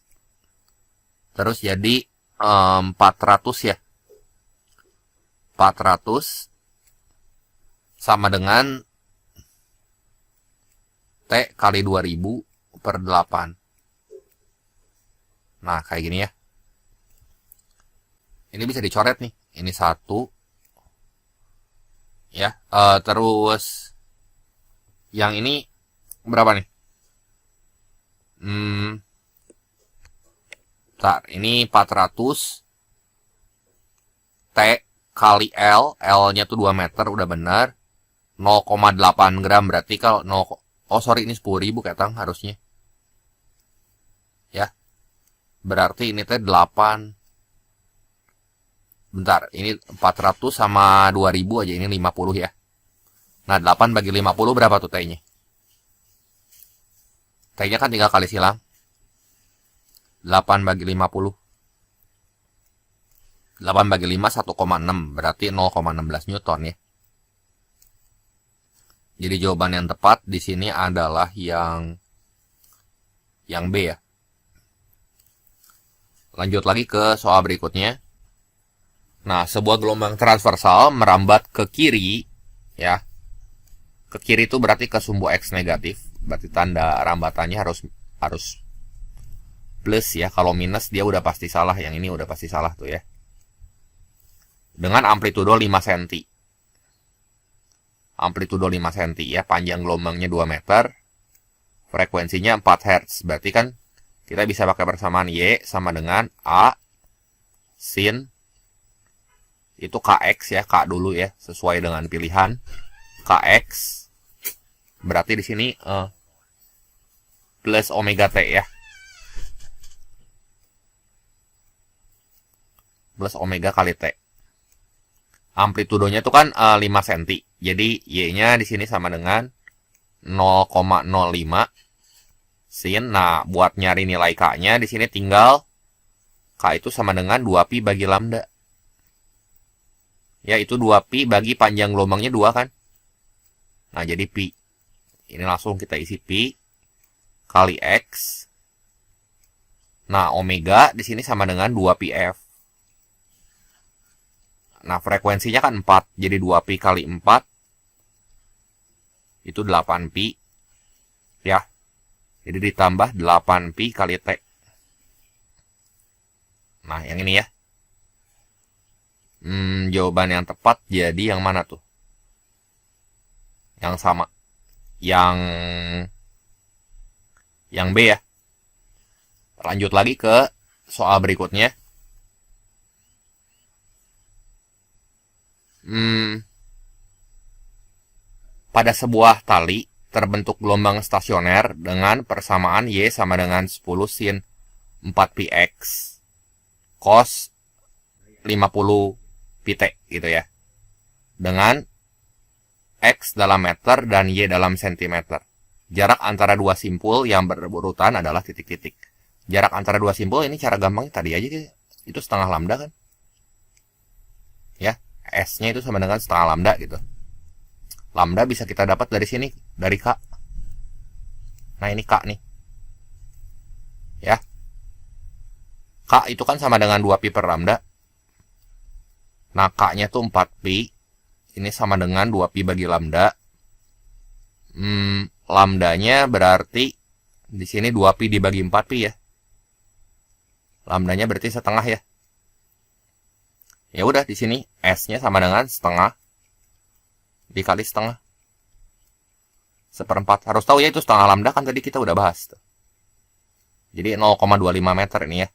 Terus jadi 400 ya. 400 sama dengan T kali 2000 per 8. Nah kayak gini ya. Ini bisa dicoret nih. Ini 1. Ya. Terus yang ini berapa nih? Bentar, ini 400 T kali L. L-nya tuh 2 meter, udah benar. 0,8 gram berarti kalau 0, oh sorry ini 10.000 ketang harusnya. Ya. Berarti ini teh 8. Bentar, ini 400 sama 2000 aja, ini 50 ya. Nah, 8 bagi 50 berapa tuh T-nya? T-nya kan tinggal kali silang. 8 bagi 50. 8 bagi 5, 1,6. Berarti 0,16 Newton ya. Jadi jawaban yang tepat di sini adalah yang B ya. Lanjut lagi ke soal berikutnya. Nah, sebuah gelombang transversal merambat ke kiri, ya. Ke kiri itu berarti ke sumbu X negatif. Berarti tanda rambatannya harus plus ya. Kalau minus dia udah pasti salah. Yang ini udah pasti salah tuh ya. Dengan amplitudo 5 cm. Amplitudo 5 cm ya. Panjang gelombangnya 2 meter. Frekuensinya 4 Hz. Berarti kan kita bisa pakai persamaan Y sama dengan A sin itu Kx ya, K dulu ya, sesuai dengan pilihan. Kx berarti di sini plus omega T ya. Plus omega kali T. Amplitudonya itu kan 5 cm. Jadi Y-nya di sini sama dengan 0,05 sin. Nah, buat nyari nilai K-nya di sini tinggal K itu sama dengan 2pi bagi lambda. Ya, itu 2pi bagi panjang gelombangnya 2 kan. Nah, jadi pi. Ini langsung kita isi pi kali X. Nah, omega di sini sama dengan 2πf. Nah, frekuensinya kan 4. Jadi 2pi kali 4. Itu 8pi. Ya. Jadi ditambah 8pi kali T. Nah, yang ini ya. Jawaban yang tepat jadi yang mana tuh? Yang sama. Yang B ya. Lanjut lagi ke soal berikutnya. Pada sebuah tali terbentuk gelombang stasioner dengan persamaan Y sama dengan 10 sin 4πx cos 50 pt gitu ya. Dengan X dalam meter dan Y dalam sentimeter. Jarak antara dua simpul yang berurutan adalah titik-titik. Jarak antara dua simpul ini cara gampangnya tadi aja itu setengah lambda kan. Ya, S-nya itu sama dengan setengah lambda gitu. Lambda bisa kita dapat dari sini, dari K. Nah, ini K nih. Ya. K itu kan sama dengan 2pi per lambda. Nah, K-nya tuh 4pi. Ini sama dengan 2pi bagi lambda. Lambdanya berarti di sini 2pi dibagi 4pi ya. Lambdanya berarti setengah ya. Ya udah di sini S-nya sama dengan setengah dikali setengah. 1/4. Harus tahu ya itu setengah lambda kan tadi kita udah bahas tuh. Jadi 0,25 meter ini ya.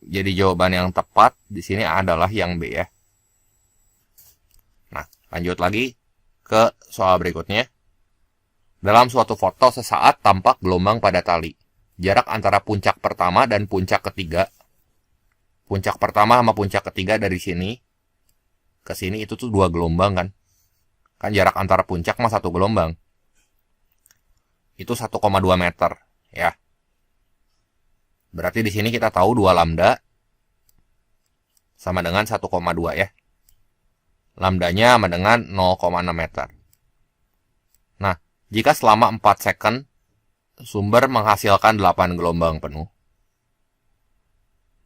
Jadi jawaban yang tepat di sini adalah yang B ya. Nah, lanjut lagi ke soal berikutnya. Dalam suatu foto sesaat tampak gelombang pada tali. Jarak antara puncak pertama dan puncak ketiga. Puncak pertama sama puncak ketiga dari sini ke sini itu tuh 2 gelombang kan. Kan jarak antara puncak mah 1 gelombang. Itu 1,2 meter ya. Berarti di sini kita tahu 2 lambda sama dengan 1,2 ya. Lambdanya sama dengan 0,6 meter. Nah, jika selama 4 second sumber menghasilkan 8 gelombang penuh.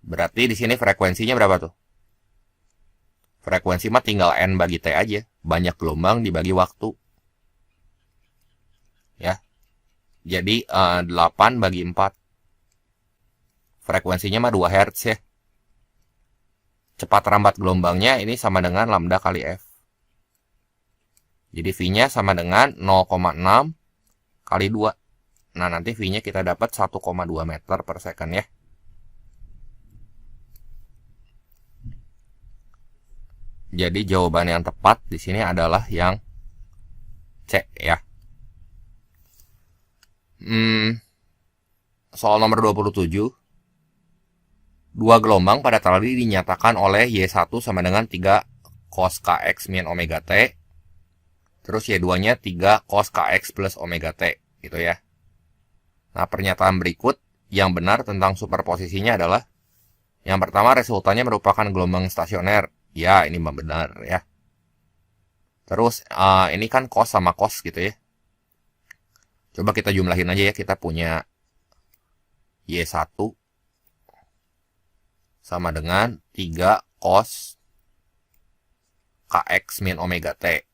Berarti di sini frekuensinya berapa tuh? Frekuensi mah tinggal N bagi T aja. Banyak gelombang dibagi waktu. Ya. Jadi 8 bagi 4. Frekuensinya mah 2 Hz ya. Cepat rambat gelombangnya ini sama dengan lambda kali F. Jadi V-nya sama dengan 0,6 kali 2. Nah, nanti V-nya kita dapat 1,2 meter per second ya. Jadi jawaban yang tepat di sini adalah yang C ya. Soal nomor 27. 2 gelombang pada tali dinyatakan oleh Y1 sama dengan 3 cos kx min omega T. Terus Y2-nya 3 cos kx plus omega T gitu ya. Nah, pernyataan berikut yang benar tentang superposisinya adalah yang pertama, resultannya merupakan gelombang stasioner. Ya, ini benar ya. Terus ini kan cos sama cos gitu ya. Coba kita jumlahin aja ya. Kita punya Y1 sama dengan 3 cos kx min omega T.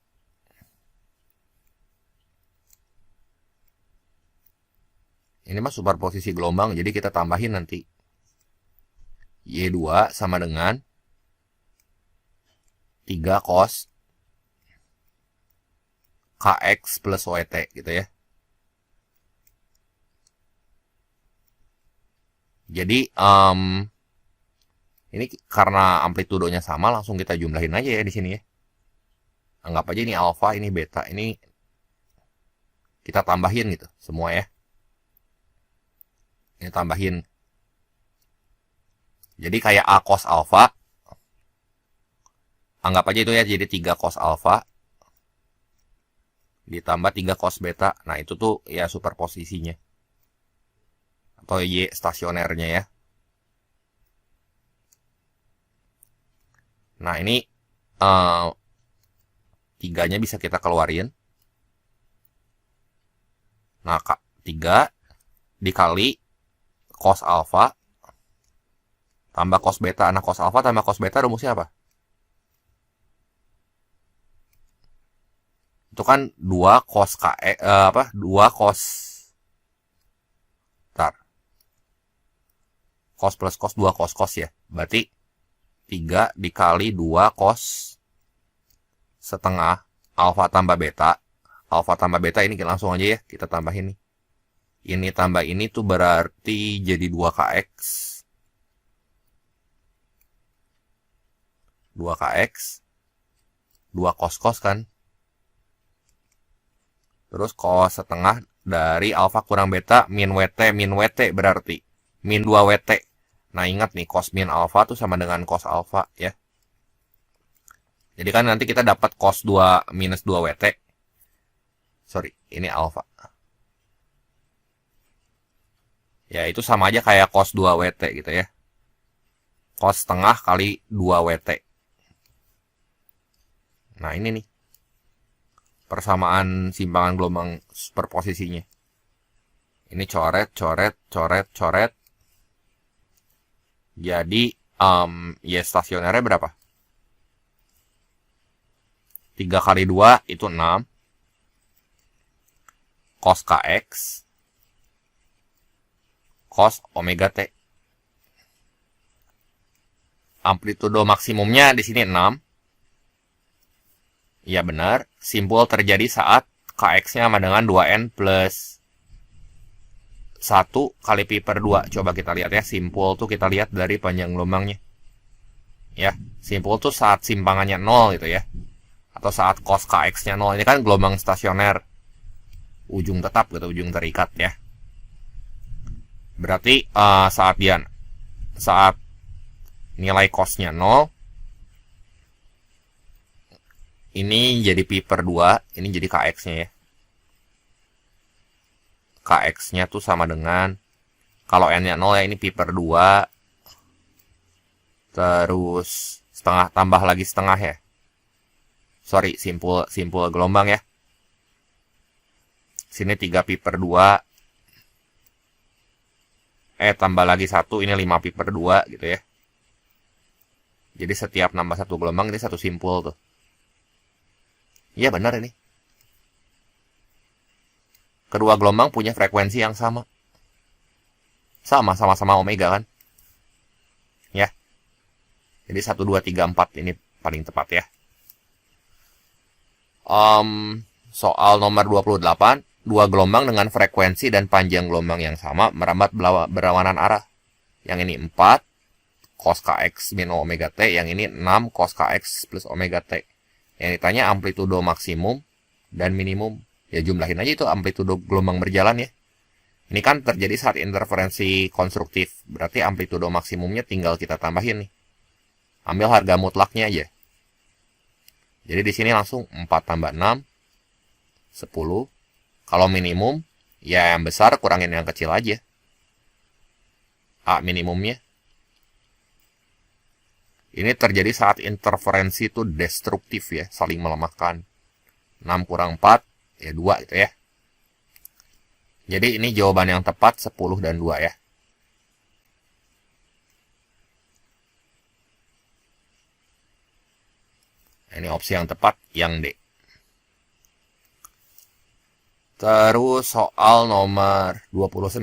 Ini mah superposisi gelombang, jadi kita tambahin nanti. Y2 sama dengan 3 cos kx plus YT gitu ya. Jadi ini karena amplitudonya sama, langsung kita jumlahin aja ya di sini ya. Anggap aja ini alfa, ini beta, ini kita tambahin gitu semua ya. Ini tambahin. Jadi kayak A cos alfa. Anggap aja itu ya, jadi 3 cos alfa ditambah 3 cos beta. Nah, itu tuh ya superposisinya. Atau Y stasionernya ya. Nah, ini 3-nya bisa kita keluarin. Nah, 3 dikali cos alfa tambah cos beta. Nah, cos alfa tambah cos beta rumusnya apa? Itu kan 2 cos 2 cos cos plus cos 2 cos cos ya. Berarti 3 dikali 2 cos setengah alfa tambah beta. Alfa tambah beta ini langsung aja ya kita tambahin nih. Ini tambah ini tuh berarti jadi 2kx. 2kx. 2 cos-cos kan. Terus cos setengah dari alfa kurang beta min WT berarti. Min 2WT. Nah, ingat nih cos min alfa tuh sama dengan cos alfa ya. Jadi kan nanti kita dapat cos 2 minus 2WT. Sorry, ini alfa. Ya, itu sama aja kayak cos 2WT gitu ya. Cos setengah kali 2WT. Nah, ini nih. Persamaan simpangan gelombang superposisinya. Ini coret, coret, coret, coret. Jadi, ya stasionernya berapa? 3 kali 2 itu 6. Cos kx. Cos omega T. Amplitudo maksimumnya di sini 6. Iya benar. Simpul terjadi saat kx-nya sama dengan 2n plus 1 kali pi per 2. Coba kita lihat ya. Simpul tuh kita lihat dari panjang gelombangnya. Ya, simpul tuh saat simpangannya 0 gitu ya. Atau saat cos kx-nya 0. Ini kan gelombang stasioner. ujung tetap gitu, ujung terikat ya. Berarti saat nilai cosnya 0, ini jadi pi per 2, ini jadi kx-nya ya. Kx-nya tuh sama dengan, kalau n-nya 0 ya, ini pi per 2, terus setengah tambah lagi setengah ya. Sorry, simpul gelombang ya. Sini 3 pi per 2, tambah lagi 1, ini 5 pi per 2 gitu ya. Jadi setiap nambah satu gelombang ini satu simpul tuh. Iya benar ini. Kedua gelombang punya frekuensi yang sama. Sama-sama omega kan. Ya. Jadi 1, 2, 3, 4 ini paling tepat ya. Soal nomor 28. Dua gelombang dengan frekuensi dan panjang gelombang yang sama merambat berlawanan arah. Yang ini 4 cos kx min omega t, yang ini 6 cos kx plus omega t. Yang ditanya amplitudo maksimum dan minimum. Ya jumlahin aja itu amplitudo gelombang berjalan ya. Ini kan terjadi saat interferensi konstruktif. Berarti amplitudo maksimumnya tinggal kita tambahin nih. Ambil harga mutlaknya aja. Jadi di sini langsung 4 tambah 6, 10. Kalau minimum, ya yang besar kurangin yang kecil aja. A minimumnya. Ini terjadi saat interferensi itu destruktif ya, saling melemahkan. 6 kurang 4, ya 2 gitu ya. Jadi ini jawaban yang tepat 10 dan 2 ya. Ini opsi yang tepat, yang D. Terus soal nomor 29.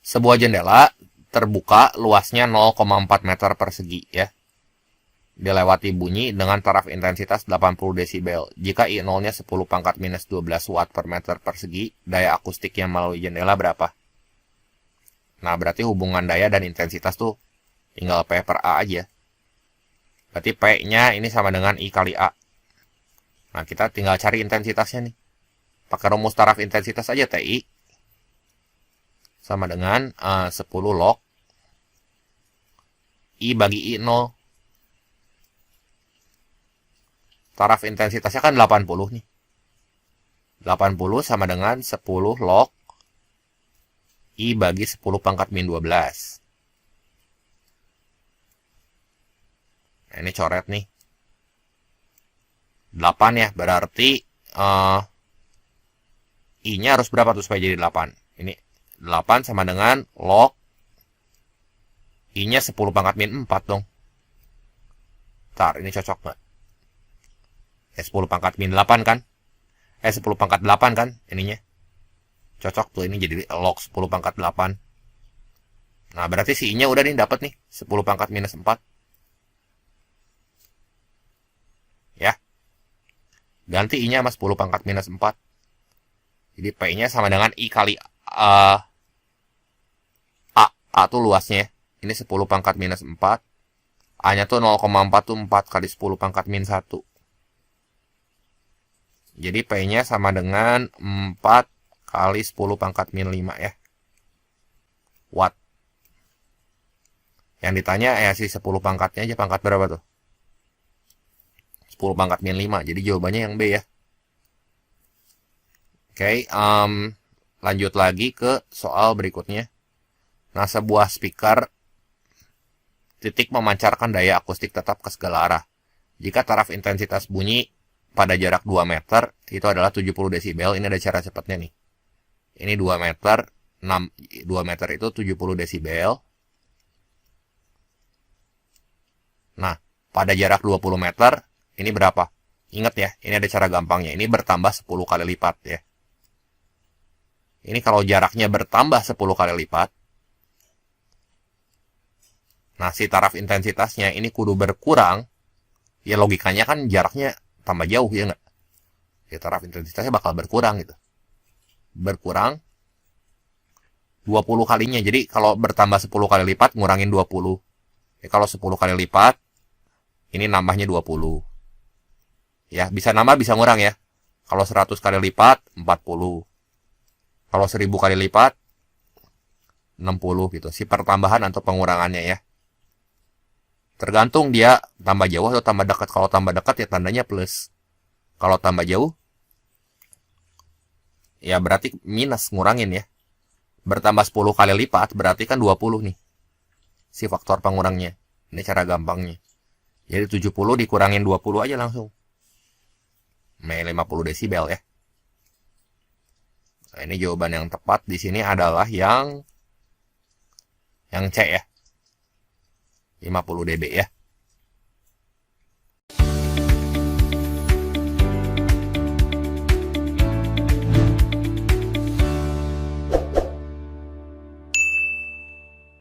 Sebuah jendela terbuka luasnya 0,4 meter persegi ya. Dilewati bunyi dengan taraf intensitas 80 desibel. Jika I0-nya 10 pangkat minus 12 watt per meter persegi, daya akustik yang melalui jendela berapa? Nah, berarti hubungan daya dan intensitas tuh tinggal P per A aja. Berarti P-nya ini sama dengan I kali A. Nah, kita tinggal cari intensitasnya nih. Pakai rumus taraf intensitas aja, TI. Sama dengan 10 log I bagi I0. Taraf intensitasnya kan 80 nih. 80 sama dengan 10 log I bagi 10 pangkat min 12. Nah, ini coret nih. 8 ya, berarti I-nya harus berapa tuh supaya jadi 8? Ini 8 sama dengan log I-nya 10 pangkat min 4 dong. Ntar, ini cocok nggak? 10 pangkat min 8 kan? 10 pangkat 8 kan ininya? Cocok tuh, ini jadi log 10 pangkat 8. Nah, berarti si I-nya udah nih, dapat nih 10 pangkat minus 4. Ya. Ganti I-nya sama 10 pangkat minus 4. Jadi P-nya sama dengan I kali A. A tuh luasnya. Ini 10 pangkat minus 4. A-nya tuh 0,4 tuh 4 kali 10 pangkat min 1. Jadi P-nya sama dengan 4 kali 10 pangkat min 5 ya. Watt. Yang ditanya ya si 10 pangkatnya aja, pangkat berapa tuh? 10 pangkat min 5. Jadi jawabannya yang B ya. Oke, lanjut lagi ke soal berikutnya. Nah, sebuah speaker titik memancarkan daya akustik tetap ke segala arah. Jika taraf intensitas bunyi pada jarak 2 meter, itu adalah 70 desibel. Ini ada cara cepatnya nih. Ini 2 meter, 2 meter itu 70 desibel. Nah, pada jarak 20 meter, ini berapa? Ingat ya, ini ada cara gampangnya. Ini bertambah 10 kali lipat ya. Ini kalau jaraknya bertambah 10 kali lipat, nah si taraf intensitasnya ini kudu berkurang. Ya logikanya kan jaraknya tambah jauh ya nggak? Ya taraf intensitasnya bakal berkurang gitu. Berkurang 20 kalinya. Jadi kalau bertambah 10 kali lipat, ngurangin 20. Ya kalau 10 kali lipat, ini nambahnya 20. Ya, bisa nambah, bisa ngurang ya. Kalau 100 kali lipat 40. Kalau 1000 kali lipat 60 gitu. Si pertambahan atau pengurangannya ya. Tergantung dia tambah jauh atau tambah dekat. Kalau tambah dekat ya tandanya plus. Kalau tambah jauh ya berarti minus, ngurangin ya. Bertambah 10 kali lipat berarti kan 20 nih. Si faktor pengurangnya. Ini cara gampangnya. Jadi 70 dikurangin 20 aja langsung. 50 desibel ya. Nah, ini jawaban yang tepat di sini adalah yang C ya. 50 dB ya.